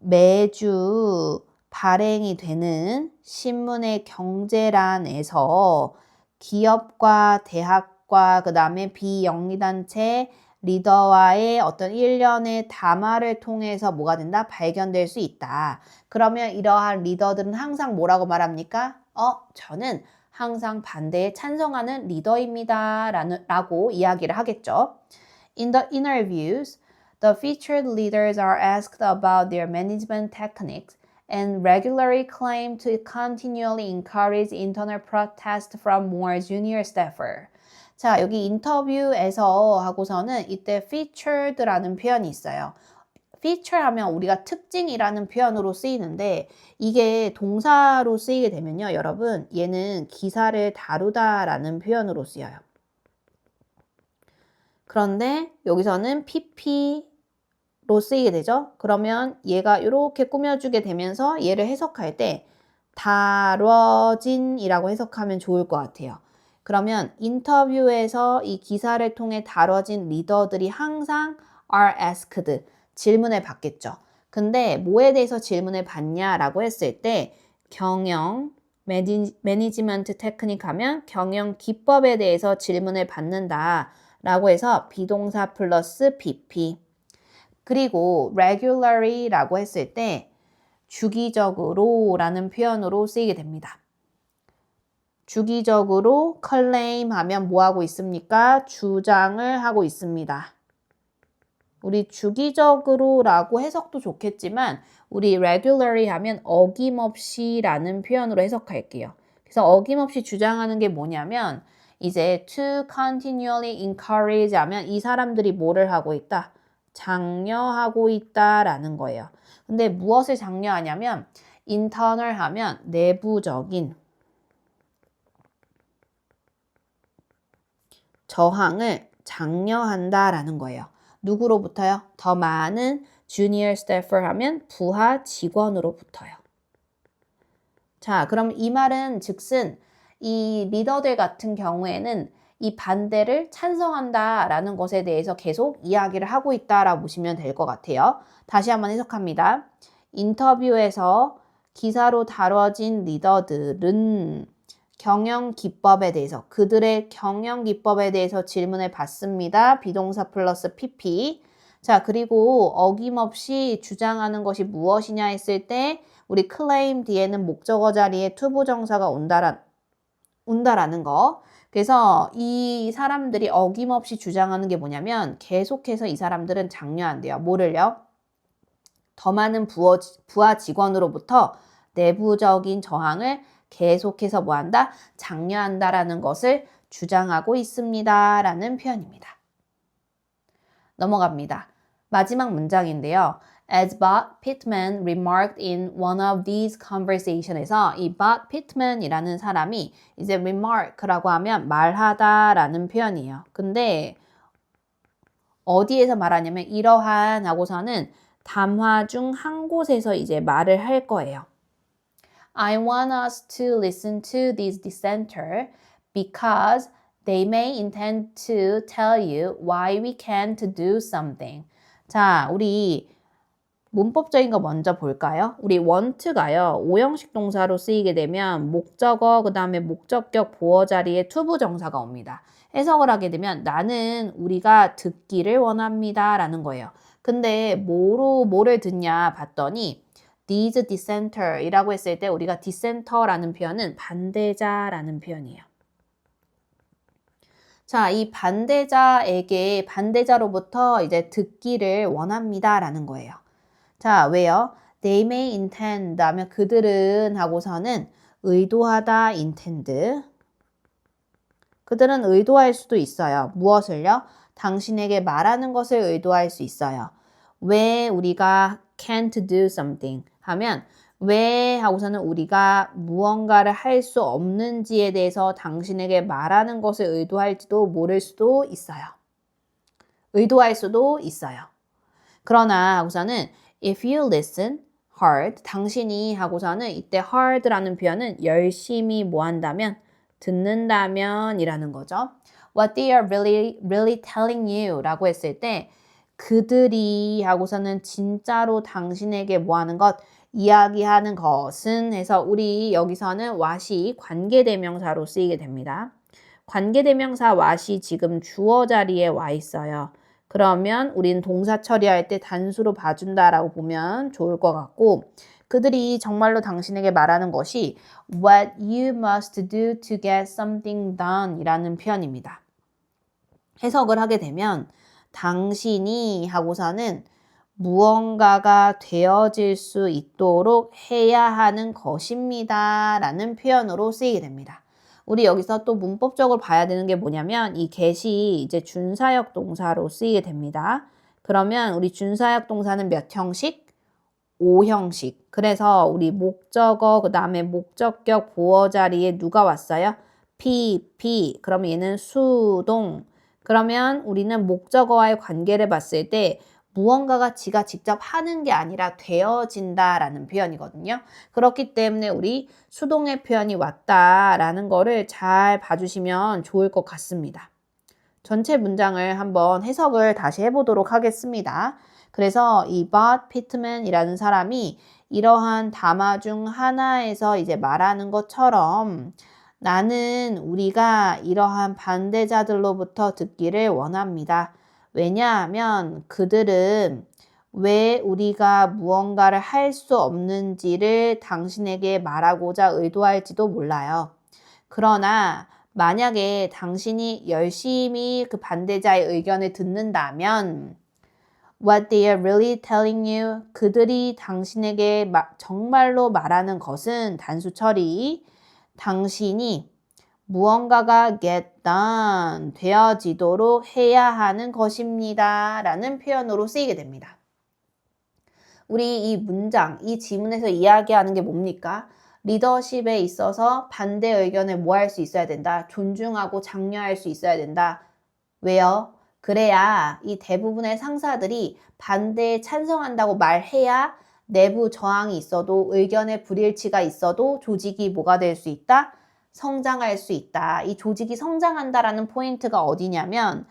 매주 발행이 되는 신문의 경제란에서 기업과 대학과 그 다음에 비영리단체 리더와의 어떤 일련의 담화를 통해서 뭐가 된다? 발견될 수 있다. 그러면 이러한 리더들은 항상 뭐라고 말합니까? 저는 항상 반대에 찬성하는 리더입니다. 라고 이야기를 하겠죠. In the interviews, the featured leaders are asked about their management techniques and regularly claim to continually encourage internal protest from more junior staffer. 자, 여기 인터뷰에서 하고서는 이때 featured라는 표현이 있어요. feature 하면 우리가 특징이라는 표현으로 쓰이는데 이게 동사로 쓰이게 되면요. 여러분, 얘는 기사를 다루다라는 표현으로 쓰여요. 그런데 여기서는 pp로 쓰이게 되죠. 그러면 얘가 이렇게 꾸며주게 되면서 얘를 해석할 때 다뤄진이라고 해석하면 좋을 것 같아요. 그러면 인터뷰에서 이 기사를 통해 다뤄진 리더들이 항상 are asked, 질문을 받겠죠. 근데 뭐에 대해서 질문을 받냐라고 했을 때 경영, 매니지먼트 테크닉 하면 경영 기법에 대해서 질문을 받는다 라고 해서 비동사 플러스 BP. 그리고 regularly 라고 했을 때 주기적으로 라는 표현으로 쓰이게 됩니다. 주기적으로 claim 하면 뭐 하고 있습니까? 주장을 하고 있습니다. 우리 주기적으로 라고 해석도 좋겠지만 우리 regularly 하면 어김없이 라는 표현으로 해석할게요. 그래서 어김없이 주장하는 게 뭐냐면 이제 to continually encourage 하면 이 사람들이 뭐를 하고 있다? 장려하고 있다라는 거예요. 근데 무엇을 장려하냐면 internal 하면 내부적인 저항을 장려한다라는 거예요. 누구로부터요? 더 많은 junior staffer 하면 부하 직원으로부터요. 자, 그럼 이 말은 즉슨 이 리더들 같은 경우에는 이 반대를 찬성한다라는 것에 대해서 계속 이야기를 하고 있다라고 보시면 될 것 같아요. 다시 한번 해석합니다. 인터뷰에서 기사로 다뤄진 리더들은 경영 기법에 대해서 그들의 경영 기법에 대해서 질문을 받습니다. 비동사 플러스 PP. 자, 그리고 어김없이 주장하는 것이 무엇이냐 했을 때 우리 claim 뒤에는 목적어 자리에 투부정사가 온다라는 거. 그래서 이 사람들이 어김없이 주장하는 게 뭐냐면 계속해서 이 사람들은 장려한대요. 뭐를요? 더 많은 부하 직원으로부터 내부적인 저항을 계속해서 뭐한다? 장려한다라는 것을 주장하고 있습니다. 라는 표현입니다. 넘어갑니다. 마지막 문장인데요. As Bob Pittman remarked in one of these conversations에서 이 Bob Pittman이라는 사람이 이제 remark라고 하면 말하다라는 표현이에요. 근데 어디에서 말하냐면 이러한 하고서는 담화 중 한 곳에서 이제 말을 할 거예요. I want us to listen to this dissenter because they may intend to tell you why we can't do something. 자, 우리 문법적인 거 먼저 볼까요? 우리 want가요. 5형식 동사로 쓰이게 되면 목적어, 그 다음에 목적격 보어 자리에 투부정사가 옵니다. 해석을 하게 되면 나는 우리가 듣기를 원합니다. 라는 거예요. 근데 뭐를 듣냐 봤더니 these dissenter 이라고 했을 때 우리가 dissenter라는 표현은 반대자라는 표현이에요. 자, 이 반대자에게 반대자로부터 이제 듣기를 원합니다. 라는 거예요. 자, 왜요? They may intend 하면 그들은 하고서는 의도하다 intend. 그들은 의도할 수도 있어요. 무엇을요? 당신에게 말하는 것을 의도할 수 있어요. 왜 우리가 can't do something 하면 왜 하고서는 우리가 무언가를 할 수 없는지에 대해서 당신에게 말하는 것을 의도할지도 모를 수도 있어요. 의도할 수도 있어요. 그러나 하고서는 if you listen hard, 당신이 하고서는 이때 hard라는 표현은 열심히 뭐 한다면 듣는다면 이라는 거죠. What they are really telling you 라고 했을 때 그들이 하고서는 진짜로 당신에게 뭐 하는 것, 이야기하는 것은 해서 우리 여기서는 what이 관계대명사로 쓰이게 됩니다. 관계대명사 what이 지금 주어 자리에 와 있어요. 그러면 우린 동사 처리할 때 단수로 봐준다라고 보면 좋을 것 같고 그들이 정말로 당신에게 말하는 것이 what you must do to get something done 이라는 표현입니다. 해석을 하게 되면 당신이 하고서는 무언가가 되어질 수 있도록 해야 하는 것입니다. 라는 표현으로 쓰이게 됩니다. 우리 여기서 또 문법적으로 봐야 되는 게 뭐냐면 이 get이 이제 준사역 동사로 쓰이게 됩니다. 그러면 우리 준사역 동사는 몇 형식? 5형식. 그래서 우리 목적어 그 다음에 목적격 보어 자리에 누가 왔어요? PP. 그러면 얘는 수동. 그러면 우리는 목적어와의 관계를 봤을 때 무언가가 지가 직접 하는 게 아니라 되어진다라는 표현이거든요. 그렇기 때문에 우리 수동의 표현이 왔다라는 거를 잘 봐주시면 좋을 것 같습니다. 전체 문장을 한번 해석을 다시 해보도록 하겠습니다. 그래서 이 Bud Pittman이라는 사람이 이러한 담화 중 하나에서 이제 말하는 것처럼 나는 우리가 이러한 반대자들로부터 듣기를 원합니다. 왜냐하면 그들은 왜 우리가 무언가를 할 수 없는지를 당신에게 말하고자 의도할지도 몰라요. 그러나 만약에 당신이 열심히 그 반대자의 의견을 듣는다면 what they are really telling you, 그들이 당신에게 정말로 말하는 것은 단수 처리, 당신이 무언가가 get done, 되어지도록 해야 하는 것입니다. 라는 표현으로 쓰이게 됩니다. 우리 이 문장, 이 지문에서 이야기하는 게 뭡니까? 리더십에 있어서 반대 의견을 뭐 할 수 있어야 된다? 존중하고 장려할 수 있어야 된다. 왜요? 그래야 이 대부분의 상사들이 반대에 찬성한다고 말해야 내부 저항이 있어도 의견의 불일치가 있어도 조직이 뭐가 될 수 있다? 성장할 수 있다. 이 조직이 성장한다라는 포인트가 어디냐면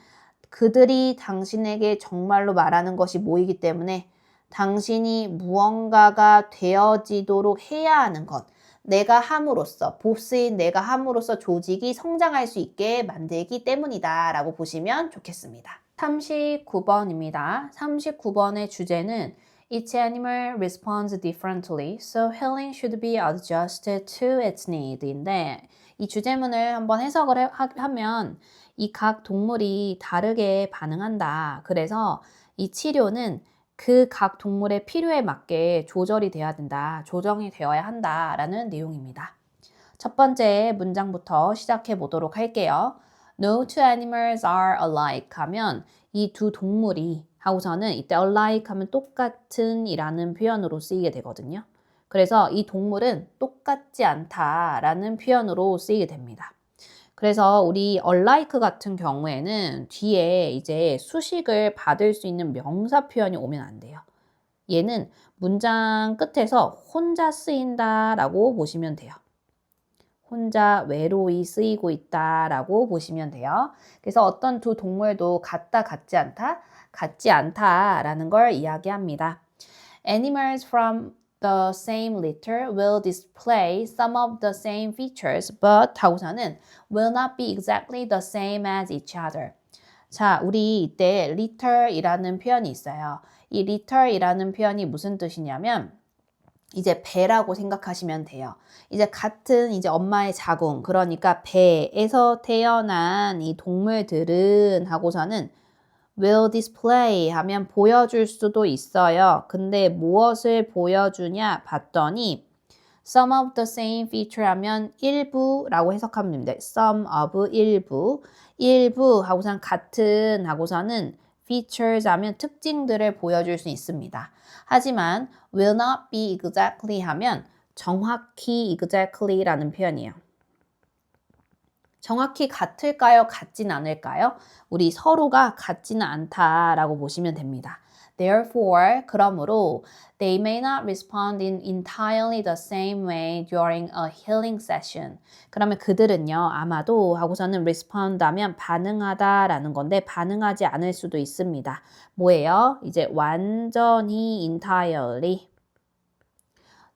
그들이 당신에게 정말로 말하는 것이 뭐이기 때문에 당신이 무언가가 되어지도록 해야 하는 것, 내가 함으로써, 보스인 내가 함으로써 조직이 성장할 수 있게 만들기 때문이다 라고 보시면 좋겠습니다. 39번입니다. 39번의 주제는 Each animal responds differently, so healing should be adjusted to its need인데 이 주제문을 한번 해석을 하면 이 각 동물이 다르게 반응한다. 그래서 이 치료는 그 각 동물의 필요에 맞게 조절이 돼야 된다. 조정이 되어야 한다라는 내용입니다. 첫 번째 문장부터 시작해 보도록 할게요. No two animals are alike 하면 이 두 동물이 하고서는 이때 alike 하면 똑같은 이라는 표현으로 쓰이게 되거든요. 그래서 이 동물은 똑같지 않다라는 표현으로 쓰이게 됩니다. 그래서 우리 alike 같은 경우에는 뒤에 이제 수식을 받을 수 있는 명사 표현이 오면 안 돼요. 얘는 문장 끝에서 혼자 쓰인다라고 보시면 돼요. 혼자 외로이 쓰이고 있다라고 보시면 돼요. 그래서 어떤 두 동물도 같다, 같지 않다, 같지 않다라는 걸 이야기합니다. Animals from the same litter will display some of the same features, but 하고서는 will not be exactly the same as each other. 자, 우리 이때 litter이라는 표현이 있어요. 이 litter이라는 표현이 무슨 뜻이냐면 이제 배라고 생각하시면 돼요. 이제 같은 이제 엄마의 자궁, 그러니까 배에서 태어난 이 동물들은 하고서는 will display 하면 보여줄 수도 있어요. 근데 무엇을 보여주냐 봤더니 some of the same feature 하면 일부라고 해석하면 됩니다. some of 일부 하고선 같은 하고서는 features 하면 특징들을 보여줄 수 있습니다. 하지만 will not be exactly 하면 정확히 exactly라는 표현이에요. 정확히 같을까요? 같진 않을까요? 우리 서로가 같지는 않다라고 보시면 됩니다. Therefore, 그러므로 they may not respond in entirely the same way during a healing session. 그러면 그들은요, 아마도 하고서는 respond 하면 반응하다라는 건데 반응하지 않을 수도 있습니다. 뭐예요? 이제 완전히 entirely.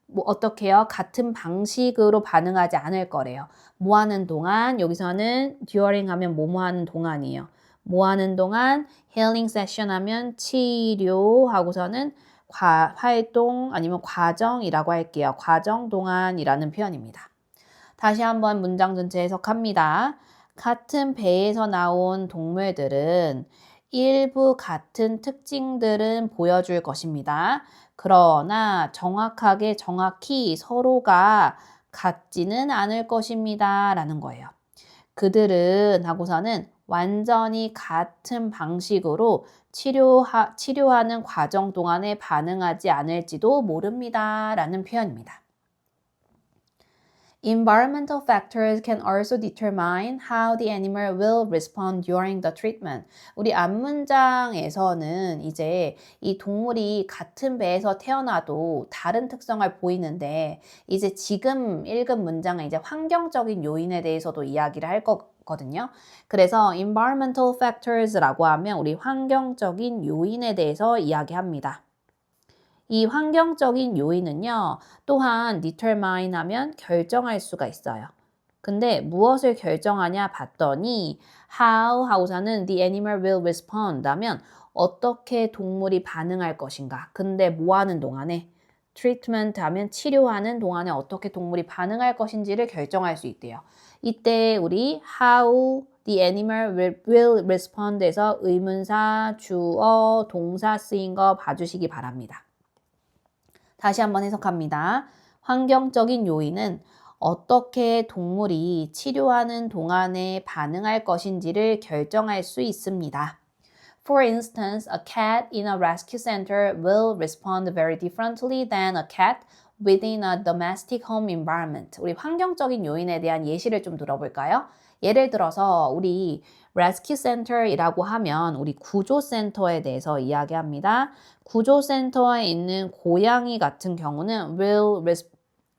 뭐 어떻게요? 같은 방식으로 반응하지 않을 거래요. 뭐 하는 동안, 여기서는 during 하면 뭐뭐 하는 동안이에요. 뭐 하는 동안, healing session 하면 치료하고서는 활동 아니면 과정이라고 할게요. 과정 동안이라는 표현입니다. 다시 한번 문장 전체 해석합니다. 같은 배에서 나온 동물들은 일부 같은 특징들은 보여줄 것입니다. 그러나 정확히 서로가 같지는 않을 것입니다. 라는 거예요. 그들은 하고서는 완전히 같은 방식으로 치료하는 과정 동안에 반응하지 않을지도 모릅니다. 라는 표현입니다. Environmental factors can also determine how the animal will respond during the treatment. 우리 앞문장에서는 이제 이 동물이 같은 배에서 태어나도 다른 특성을 보이는데 이제 지금 읽은 문장은 이제 환경적인 요인에 대해서도 이야기를 할 거거든요. 그래서 environmental factors라고 하면 우리 환경적인 요인에 대해서 이야기합니다. 이 환경적인 요인은요, 또한 determine 하면 결정할 수가 있어요. 근데 무엇을 결정하냐 봤더니 how 하고서는 the animal will respond 하면 어떻게 동물이 반응할 것인가. 근데 뭐 하는 동안에 treatment 하면 치료하는 동안에 어떻게 동물이 반응할 것인지를 결정할 수 있대요. 이때 우리 how the animal will respond에서 의문사, 주어, 동사 쓰인 거 봐주시기 바랍니다. 다시 한번 해석합니다. 환경적인 요인은 어떻게 동물이 치료하는 동안에 반응할 것인지를 결정할 수 있습니다. For instance, a cat in a rescue center will respond very differently than a cat within a domestic home environment. 우리 환경적인 요인에 대한 예시를 좀 들어볼까요? 예를 들어서 우리 rescue center이라고 하면 우리 구조센터에 대해서 이야기합니다. 구조센터에 있는 고양이 같은 경우는 will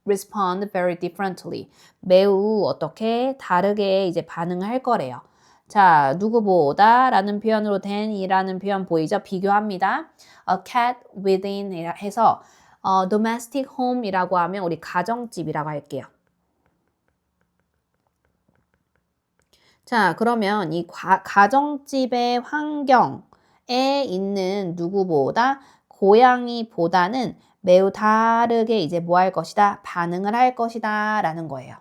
respond very differently. 매우 어떻게 다르게 이제 반응할 거래요. 자, 누구보다 라는 표현으로 than이라는 표현 보이죠? 비교합니다. A cat within 해서 domestic home이라고 하면 우리 가정집이라고 할게요. 자, 그러면 이 가정집의 환경에 있는 누구보다 고양이보다는 매우 다르게 이제 뭐 할 것이다? 반응을 할 것이다 라는 거예요.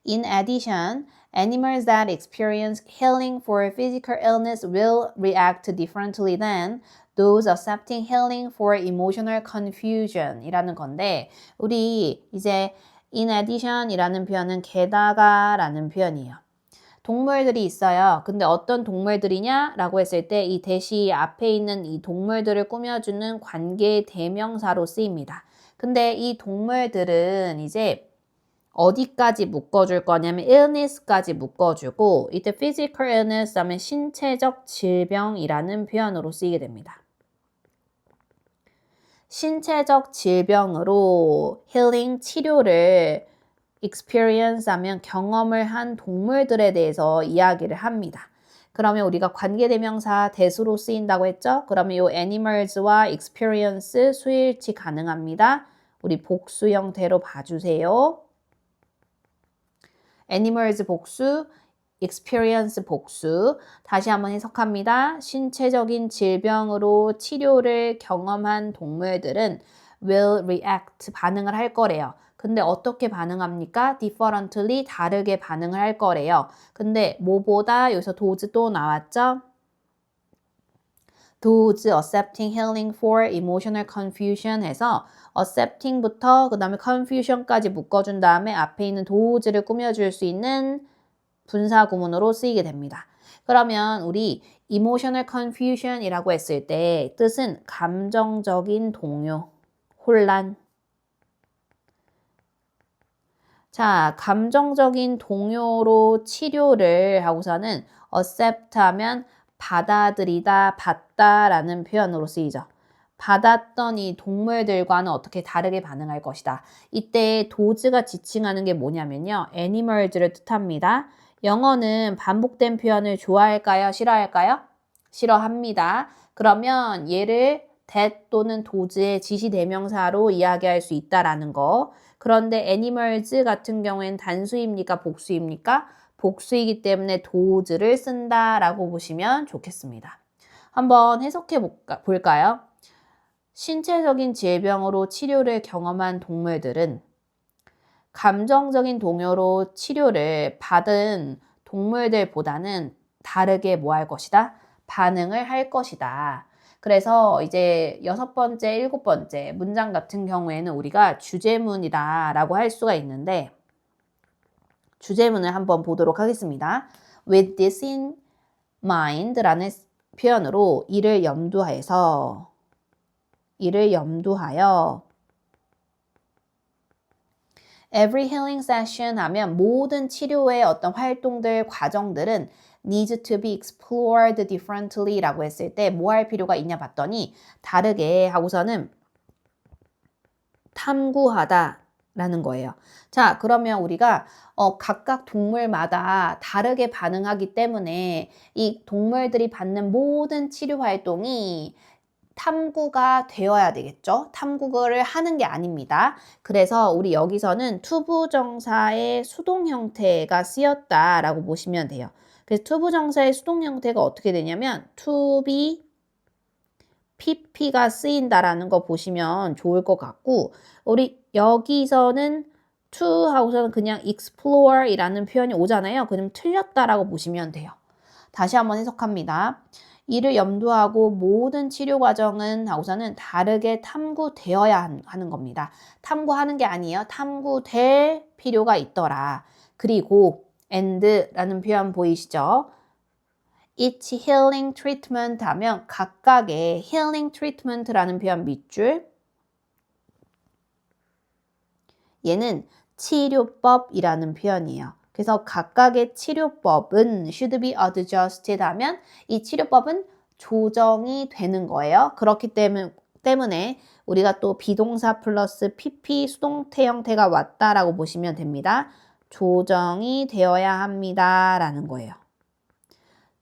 In addition, animals that experience healing for physical illness will react differently than those accepting healing for emotional confusion 이라는 건데 우리 이제 in addition 이라는 표현은 게다가 라는 표현이에요. 동물들이 있어요. 근데 어떤 동물들이냐? 라고 했을 때 이 대시 앞에 있는 이 동물들을 꾸며주는 관계 대명사로 쓰입니다. 근데 이 동물들은 이제 어디까지 묶어줄 거냐면 illness까지 묶어주고 이때 physical illness 하면 신체적 질병이라는 표현으로 쓰이게 됩니다. 신체적 질병으로 healing 치료를 experience 하면 경험을 한 동물들에 대해서 이야기를 합니다. 그러면 우리가 관계대명사 대수로 쓰인다고 했죠? 그러면 이 animals와 experience 수일치 가능합니다. 우리 복수 형태로 봐주세요. animals 복수, experience 복수. 다시 한번 해석합니다. 신체적인 질병으로 치료를 경험한 동물들은 will react, 반응을 할 거래요. 근데 어떻게 반응합니까? differently, 다르게 반응을 할 거래요. 근데 뭐보다 여기서 those 또 나왔죠? those accepting healing for emotional confusion 해서 accepting부터 그 다음에 confusion까지 묶어준 다음에 앞에 있는 those를 꾸며줄 수 있는 분사 구문으로 쓰이게 됩니다. 그러면 우리 emotional confusion이라고 했을 때 뜻은 감정적인 동요, 혼란. 자, 감정적인 동요로 치료를 하고서는 accept 하면 받아들이다, 받다라는 표현으로 쓰이죠. 받았던 이 동물들과는 어떻게 다르게 반응할 것이다. 이때 도즈가 지칭하는 게 뭐냐면요. animals를 뜻합니다. 영어는 반복된 표현을 좋아할까요? 싫어할까요? 싫어합니다. 그러면 얘를 that 또는 does의 지시대명사로 이야기할 수 있다라는 거. 그런데 animals 같은 경우에는 단수입니까? 복수입니까? 복수이기 때문에 does를 쓴다라고 보시면 좋겠습니다. 한번 해석해 볼까요? 신체적인 질병으로 치료를 경험한 동물들은 감정적인 동요로 치료를 받은 동물들보다는 다르게 뭐 할 것이다? 반응을 할 것이다. 그래서 이제 6번째, 7번째 문장 같은 경우에는 우리가 주제문이다 라고 할 수가 있는데 주제문을 한번 보도록 하겠습니다. With this in mind 라는 표현으로 이를 염두하여 Every healing session 하면 모든 치료의 어떤 활동들, 과정들은 needs to be explored differently 라고 했을 때 뭐 할 필요가 있냐 봤더니 다르게 하고서는 탐구하다 라는 거예요. 자, 그러면 우리가 각각 동물마다 다르게 반응하기 때문에 이 동물들이 받는 모든 치료 활동이 탐구가 되어야 되겠죠? 탐구를 하는 게 아닙니다. 그래서 우리 여기서는 투부정사의 수동 형태가 쓰였다라고 보시면 돼요. 그래서 투부정사의 수동 형태가 어떻게 되냐면 to be, pp가 쓰인다라는 거 보시면 좋을 것 같고 우리 여기서는 to 하고서는 그냥 explore이라는 표현이 오잖아요. 그럼 틀렸다라고 보시면 돼요. 다시 한번 해석합니다. 이를 염두하고 모든 치료 과정은 하고서는 다르게 탐구되어야 하는 겁니다. 탐구하는 게 아니에요. 탐구될 필요가 있더라. 그리고 and라는 표현 보이시죠? Each healing treatment 하면 각각의 healing treatment라는 표현 밑줄. 얘는 치료법이라는 표현이에요. 그래서 각각의 치료법은 should be adjusted 하면 이 치료법은 조정이 되는 거예요. 그렇기 때문에 우리가 또 비동사 플러스 pp 수동태 형태가 왔다라고 보시면 됩니다. 조정이 되어야 합니다. 라는 거예요.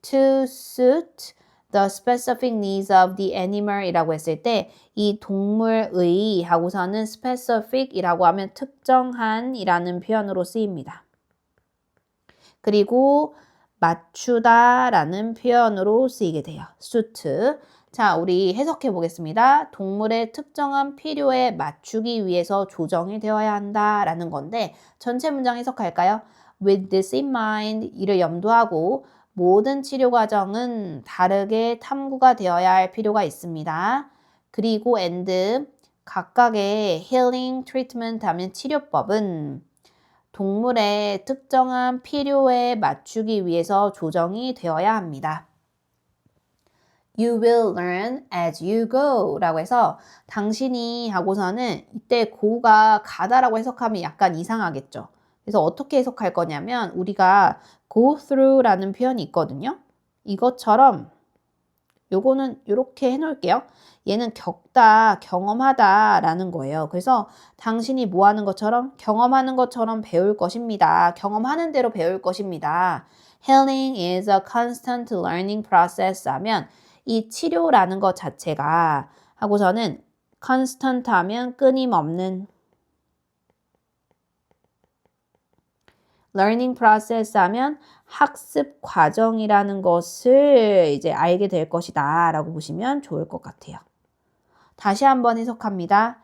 To suit the specific needs of the animal 이라고 했을 때 이 동물의 하고서는 specific 이라고 하면 특정한 이라는 표현으로 쓰입니다. 그리고 맞추다 라는 표현으로 쓰이게 돼요. suit. 자, 우리 해석해 보겠습니다. 동물의 특정한 필요에 맞추기 위해서 조정이 되어야 한다 라는 건데 전체 문장 해석할까요? With this in mind, 이를 염두하고 모든 치료 과정은 다르게 탐구가 되어야 할 필요가 있습니다. 그리고 and, 각각의 healing treatment 하면 치료법은 동물의 특정한 필요에 맞추기 위해서 조정이 되어야 합니다. You will learn as you go 라고 해서 당신이 하고서는 이때 go가 가다라고 해석하면 약간 이상하겠죠. 그래서 어떻게 해석할 거냐면 우리가 go through라는 표현이 있거든요. 이것처럼 요거는 이렇게 해놓을게요. 얘는 겪다, 경험하다 라는 거예요. 그래서 당신이 뭐 하는 것처럼 경험하는 것처럼 배울 것입니다. 경험하는 대로 배울 것입니다. Healing is a constant learning process 하면 이 치료라는 것 자체가 하고서는 constant 하면 끊임없는 learning process 하면 학습 과정이라는 것을 이제 알게 될 것이다 라고 보시면 좋을 것 같아요. 다시 한번 해석합니다.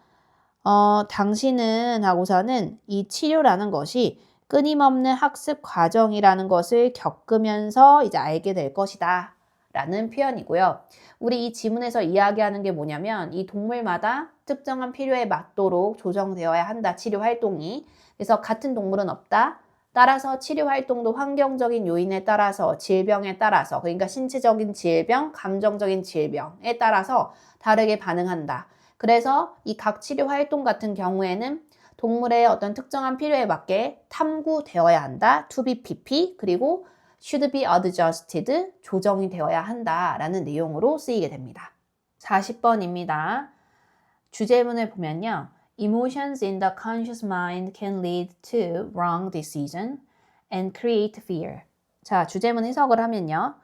당신은 하고서는 이 치료라는 것이 끊임없는 학습 과정이라는 것을 겪으면서 이제 알게 될 것이다 라는 표현이고요. 우리 이 지문에서 이야기하는 게 뭐냐면 이 동물마다 특정한 필요에 맞도록 조정되어야 한다, 치료 활동이. 그래서 같은 동물은 없다. 따라서 치료 활동도 환경적인 요인에 따라서 질병에 따라서 그러니까 신체적인 질병, 감정적인 질병에 따라서 다르게 반응한다. 그래서 이 각 치료 활동 같은 경우에는 동물의 어떤 특정한 필요에 맞게 탐구되어야 한다. to be pp 그리고 should be adjusted 조정이 되어야 한다라는 내용으로 쓰이게 됩니다. 40번입니다. 주제문을 보면요. Emotions in the conscious mind can lead to wrong decision and create fear. 자, 주제문 해석을 하면요.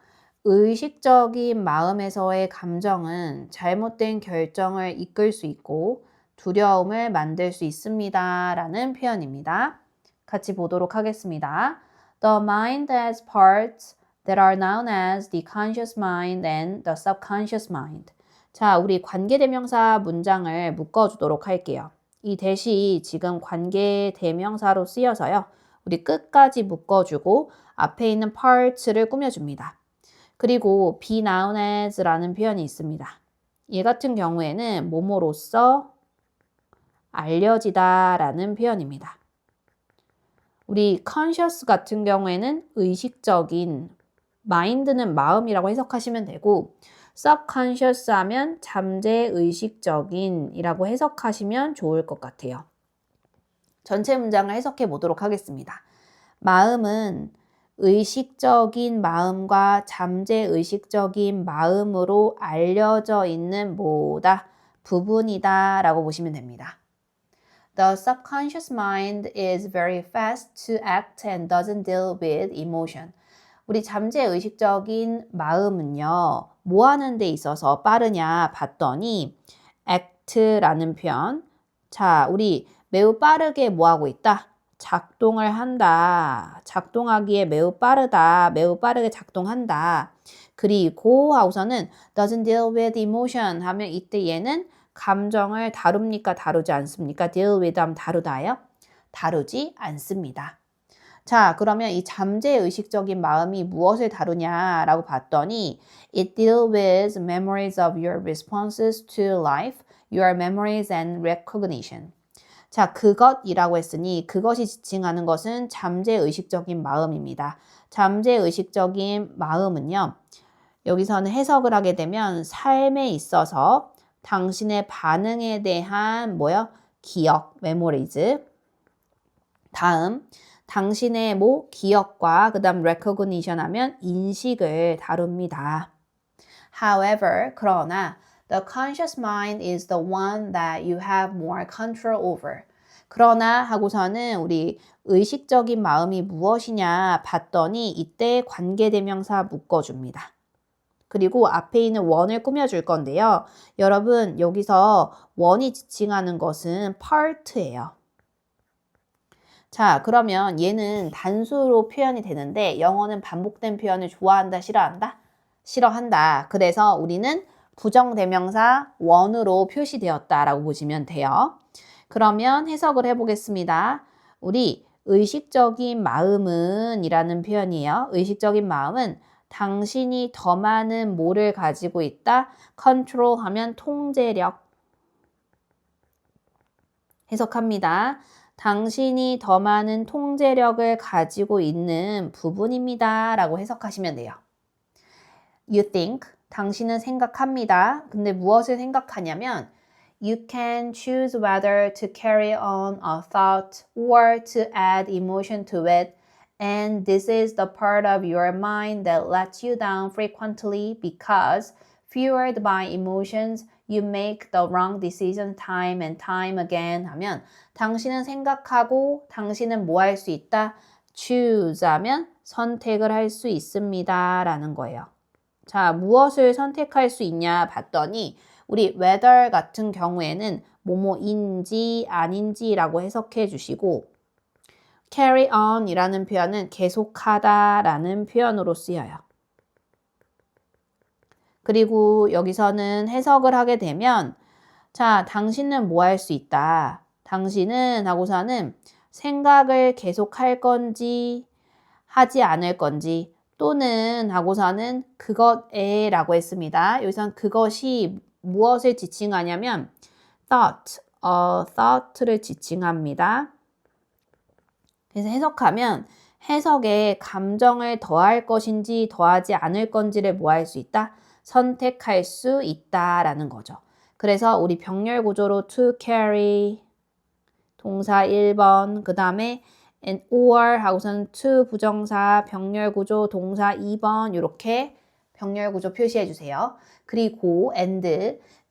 의식적인 마음에서의 감정은 잘못된 결정을 이끌 수 있고 두려움을 만들 수 있습니다. 라는 표현입니다. 같이 보도록 하겠습니다. The mind has parts that are known as the conscious mind and the subconscious mind. 자, 우리 관계대명사 문장을 묶어주도록 할게요. 이 대시 지금 관계대명사로 쓰여서요. 우리 끝까지 묶어주고 앞에 있는 parts를 꾸며줍니다. 그리고 be known as라는 표현이 있습니다. 얘 같은 경우에는 뭐뭐로써 알려지다 라는 표현입니다. 우리 conscious 같은 경우에는 의식적인, mind는 마음이라고 해석하시면 되고 subconscious 하면 잠재의식적인 이라고 해석하시면 좋을 것 같아요. 전체 문장을 해석해 보도록 하겠습니다. 마음은 의식적인 마음과 잠재의식적인 마음으로 알려져 있는 뭐다? 부분이다 라고 보시면 됩니다. The subconscious mind is very fast to act and doesn't deal with emotion. 우리 잠재의식적인 마음은요, 뭐 하는 데 있어서 빠르냐 봤더니 act라는 표현. 자, 우리 매우 빠르게 뭐 하고 있다? 작동을 한다. 작동하기에 매우 빠르다. 매우 빠르게 작동한다. 그리고 하고서는 doesn't deal with emotion 하면 이때 얘는 감정을 다룹니까? 다루지 않습니까? deal with 하면 다루다요? 다루지 않습니다. 자, 그러면 이 잠재의식적인 마음이 무엇을 다루냐라고 봤더니 It deals with memories of your responses to life, your memories and recognition. 자, 그것이라고 했으니 그것이 지칭하는 것은 잠재의식적인 마음입니다. 잠재의식적인 마음은요. 여기서는 해석을 하게 되면 삶에 있어서 당신의 반응에 대한 기억, memories. 다음 당신의 기억과 그 다음 recognition 하면 인식을 다룹니다. However, 그러나 the conscious mind is the one that you have more control over. 그러나 하고서는 우리 의식적인 마음이 무엇이냐 봤더니 이때 관계대명사 묶어줍니다. 그리고 앞에 있는 원을 꾸며줄 건데요. 여러분 여기서 원이 지칭하는 것은 part예요. 자, 그러면 얘는 단수로 표현이 되는데 영어는 반복된 표현을 좋아한다, 싫어한다? 싫어한다. 그래서 우리는 부정대명사 원으로 표시되었다라고 보시면 돼요. 그러면 해석을 해보겠습니다. 우리 의식적인 마음은 이라는 표현이에요. 의식적인 마음은 당신이 더 많은 뭐를 가지고 있다? 컨트롤 하면 통제력. 해석합니다. 당신이 더 많은 통제력을 가지고 있는 부분입니다. 라고 해석하시면 돼요. You think, 당신은 생각합니다. 근데 무엇을 생각하냐면 You can choose whether to carry on a thought or to add emotion to it. And this is the part of your mind that lets you down frequently because, fueled by emotions, you make the wrong decision time and time again 하면 당신은 생각하고 당신은 뭐 할 수 있다? choose 하면 선택을 할 수 있습니다. 라는 거예요. 자, 무엇을 선택할 수 있냐 봤더니 우리 whether 같은 경우에는 뭐뭐인지 아닌지라고 해석해 주시고 carry on 이라는 표현은 계속하다 라는 표현으로 쓰여요. 그리고 여기서는 해석을 하게 되면 자, 당신은 뭐 할 수 있다. 당신은 하고서는 생각을 계속할 건지 하지 않을 건지 또는 하고서는 그것에 라고 했습니다. 여기서는 그것이 무엇을 지칭하냐면 thought를 지칭합니다. 그래서 해석하면 해석에 감정을 더할 것인지 더하지 않을 건지를 뭐 할 수 있다? 선택할 수 있다라는 거죠. 그래서 우리 병렬 구조로 to carry 동사 1번 그 다음에 and or 하고서는 to 부정사 병렬 구조 동사 2번 이렇게 병렬 구조 표시해 주세요. 그리고 and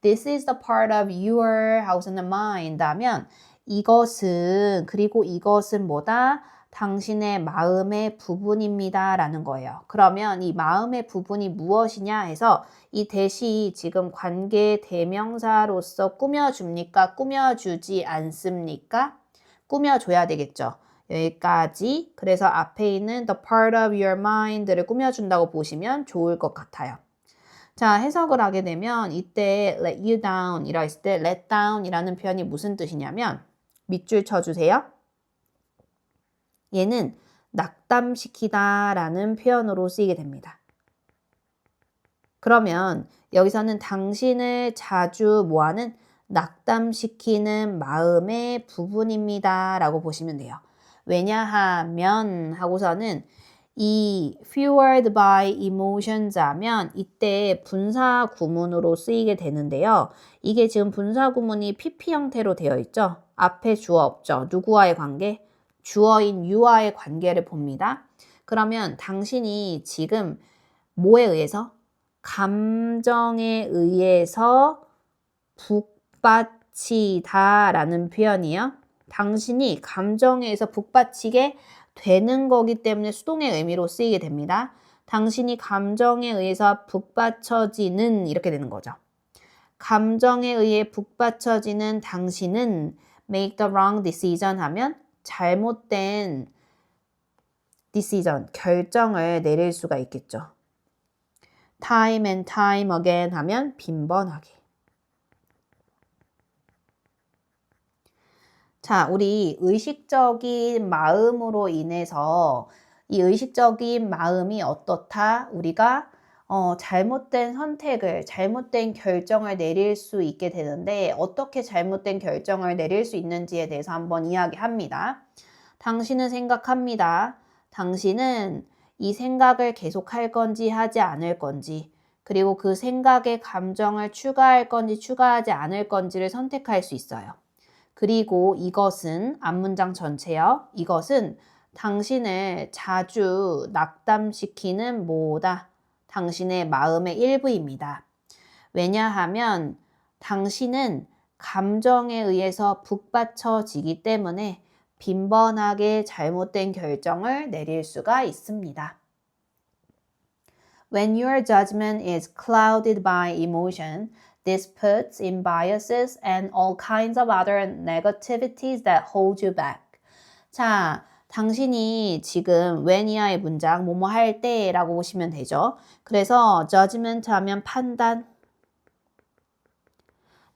this is the part of your 하고서는 mind 하면 이것은 그리고 이것은 뭐다? 당신의 마음의 부분입니다 라는 거예요. 그러면 이 마음의 부분이 무엇이냐 해서 이 대시 지금 관계 대명사로서 꾸며줍니까? 꾸며주지 않습니까? 꾸며줘야 되겠죠. 여기까지. 그래서 앞에 있는 the part of your mind를 꾸며준다고 보시면 좋을 것 같아요. 자, 해석을 하게 되면 이때 let you down 이라 했을 때 let down 이라는 표현이 무슨 뜻이냐면 밑줄 쳐주세요. 얘는 낙담시키다 라는 표현으로 쓰이게 됩니다. 그러면 여기서는 당신을 자주 뭐하는 낙담시키는 마음의 부분입니다 라고 보시면 돼요. 왜냐하면 하고서는 이 fueled by emotions 하면 이때 분사 구문으로 쓰이게 되는데요. 이게 지금 분사 구문이 PP 형태로 되어 있죠. 앞에 주어 없죠. 누구와의 관계? 주어인 you와의 관계를 봅니다. 그러면 당신이 지금 뭐에 의해서? 감정에 의해서 북받치다 라는 표현이요. 당신이 감정에 의해서 북받치게 되는 거기 때문에 수동의 의미로 쓰이게 됩니다. 당신이 감정에 의해서 북받쳐지는 이렇게 되는 거죠. 감정에 의해 북받쳐지는 당신은 make the wrong decision 하면 잘못된 decision, 결정을 내릴 수가 있겠죠. time and time again 하면 빈번하게. 자, 우리 의식적인 마음으로 인해서 이 의식적인 마음이 어떻다? 우리가 잘못된 선택을, 잘못된 결정을 내릴 수 있게 되는데 어떻게 잘못된 결정을 내릴 수 있는지에 대해서 한번 이야기합니다. 당신은 생각합니다. 당신은 이 생각을 계속할 건지 하지 않을 건지, 그리고 그 생각에 감정을 추가할 건지 추가하지 않을 건지를 선택할 수 있어요. 그리고 이것은 앞문장 전체요. 이것은 당신을 자주 낙담시키는 뭐다? 당신의 마음의 일부입니다. 왜냐하면 당신은 감정에 의해서 북받쳐지기 때문에 빈번하게 잘못된 결정을 내릴 수가 있습니다. When your judgment is clouded by emotion, this puts in biases and all kinds of other negativities that hold you back. 자, 당신이 지금 when 이하의 문장 뭐뭐 할 때 라고 보시면 되죠. 그래서 judgment 하면 판단.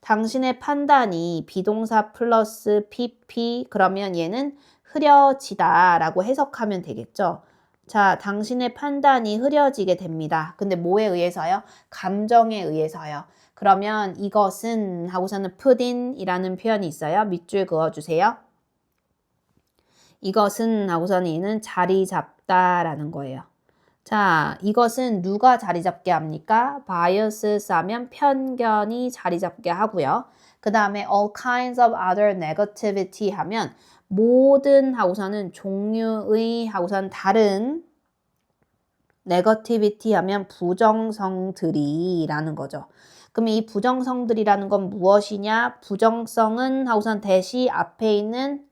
당신의 판단이 비동사 플러스 PP 그러면 얘는 흐려지다 라고 해석하면 되겠죠. 자, 당신의 판단이 흐려지게 됩니다. 근데 뭐에 의해서요? 감정에 의해서요. 그러면 이것은 하고서는 put in 이라는 표현이 있어요. 밑줄 그어주세요. 이것은 하고서는 이는 자리 잡다라는 거예요. 자, 이것은 누가 자리 잡게 합니까? bias 하면 편견이 자리 잡게 하고요. 그 다음에 all kinds of other negativity 하면 모든 하고서는 종류의 하고서는 다른 negativity 하면 부정성들이라는 거죠. 그럼 이 부정성들이라는 건 무엇이냐? 부정성은 하고선 대시 앞에 있는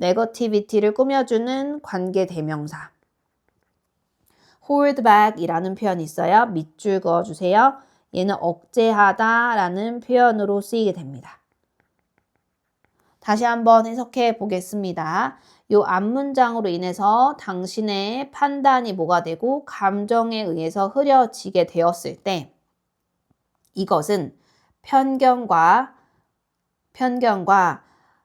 negativity를 꾸며주는 관계 대명사. hold back 이라는 표현이 있어요. 밑줄 그어주세요. 얘는 억제하다 라는 표현으로 쓰이게 됩니다. 다시 한번 해석해 보겠습니다. 이 앞문장으로 인해서 당신의 판단이 뭐가 되고 감정에 의해서 흐려지게 되었을 때 이것은 편견과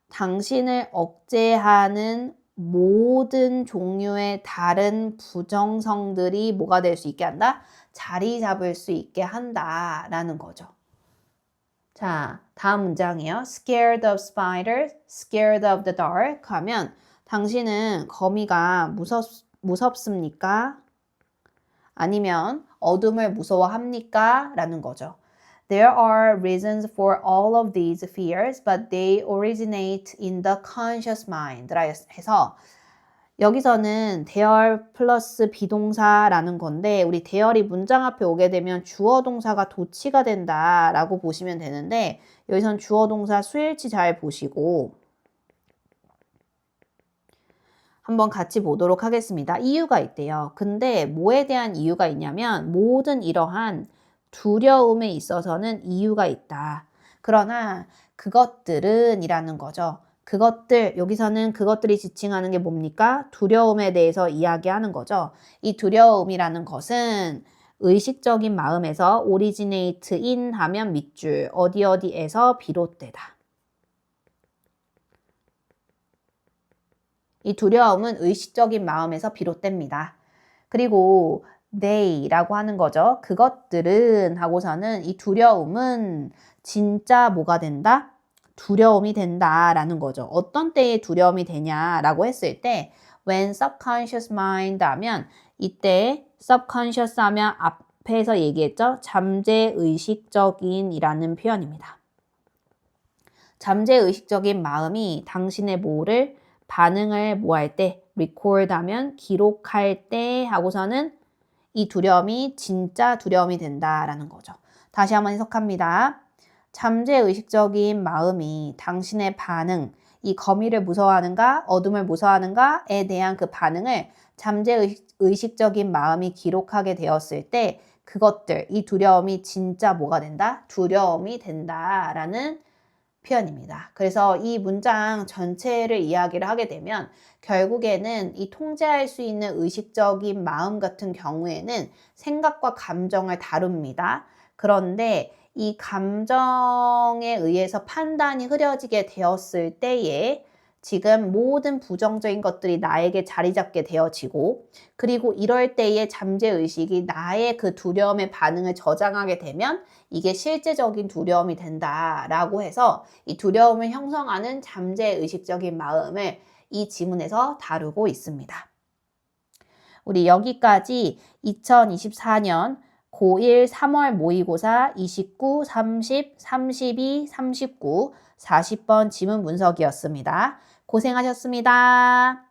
당신을 억제하는 모든 종류의 다른 부정성들이 뭐가 될 수 있게 한다? 자리 잡을 수 있게 한다라는 거죠. 자, 다음 문장이에요. Scared of spiders, scared of the dark 하면 당신은 거미가 무섭습니까? 아니면 어둠을 무서워합니까? 라는 거죠. There are reasons for all of these fears, but they originate in the conscious mind. 해서 여기서는 there 플러스 비동사라는 건데 우리 there이 문장 앞에 오게 되면 주어 동사가 도치가 된다라고 보시면 되는데 여기선 주어 동사 수일치 잘 보시고 한번 같이 보도록 하겠습니다. 이유가 있대요. 근데 뭐에 대한 이유가 있냐면 모든 이러한 두려움에 있어서는 이유가 있다. 그러나 그것들은 이라는 거죠. 그것들, 여기서는 그것들이 지칭하는 게 뭡니까? 두려움에 대해서 이야기하는 거죠. 이 두려움이라는 것은 의식적인 마음에서 originate in 하면 밑줄, 어디에서 비롯되다. 이 두려움은 의식적인 마음에서 비롯됩니다. 그리고 they라고 하는 거죠. 그것들은 하고서는 이 두려움은 진짜 뭐가 된다? 두려움이 된다라는 거죠. 어떤 때에 두려움이 되냐라고 했을 때 when subconscious mind 하면 이때 subconscious 하면 앞에서 얘기했죠? 잠재의식적인 이라는 표현입니다. 잠재의식적인 마음이 당신의 뭐를 반응을 뭐 할 때 record 하면 기록할 때 하고서는 이 두려움이 진짜 두려움이 된다라는 거죠. 다시 한번 해석합니다. 잠재의식적인 마음이 당신의 반응, 이 거미를 무서워하는가, 어둠을 무서워하는가에 대한 그 반응을 잠재의식적인 마음이 기록하게 되었을 때 그것들, 이 두려움이 진짜 뭐가 된다? 두려움이 된다라는 표현입니다. 그래서 이 문장 전체를 이야기를 하게 되면 결국에는 이 통제할 수 있는 의식적인 마음 같은 경우에는 생각과 감정을 다룹니다. 그런데 이 감정에 의해서 판단이 흐려지게 되었을 때에 지금 모든 부정적인 것들이 나에게 자리 잡게 되어지고 그리고 이럴 때의 잠재의식이 나의 그 두려움의 반응을 저장하게 되면 이게 실제적인 두려움이 된다라고 해서 이 두려움을 형성하는 잠재의식적인 마음을 이 지문에서 다루고 있습니다. 우리 여기까지 2024년 고1 3월 모의고사 29, 30, 32, 39, 40번 지문 분석이었습니다. 고생하셨습니다.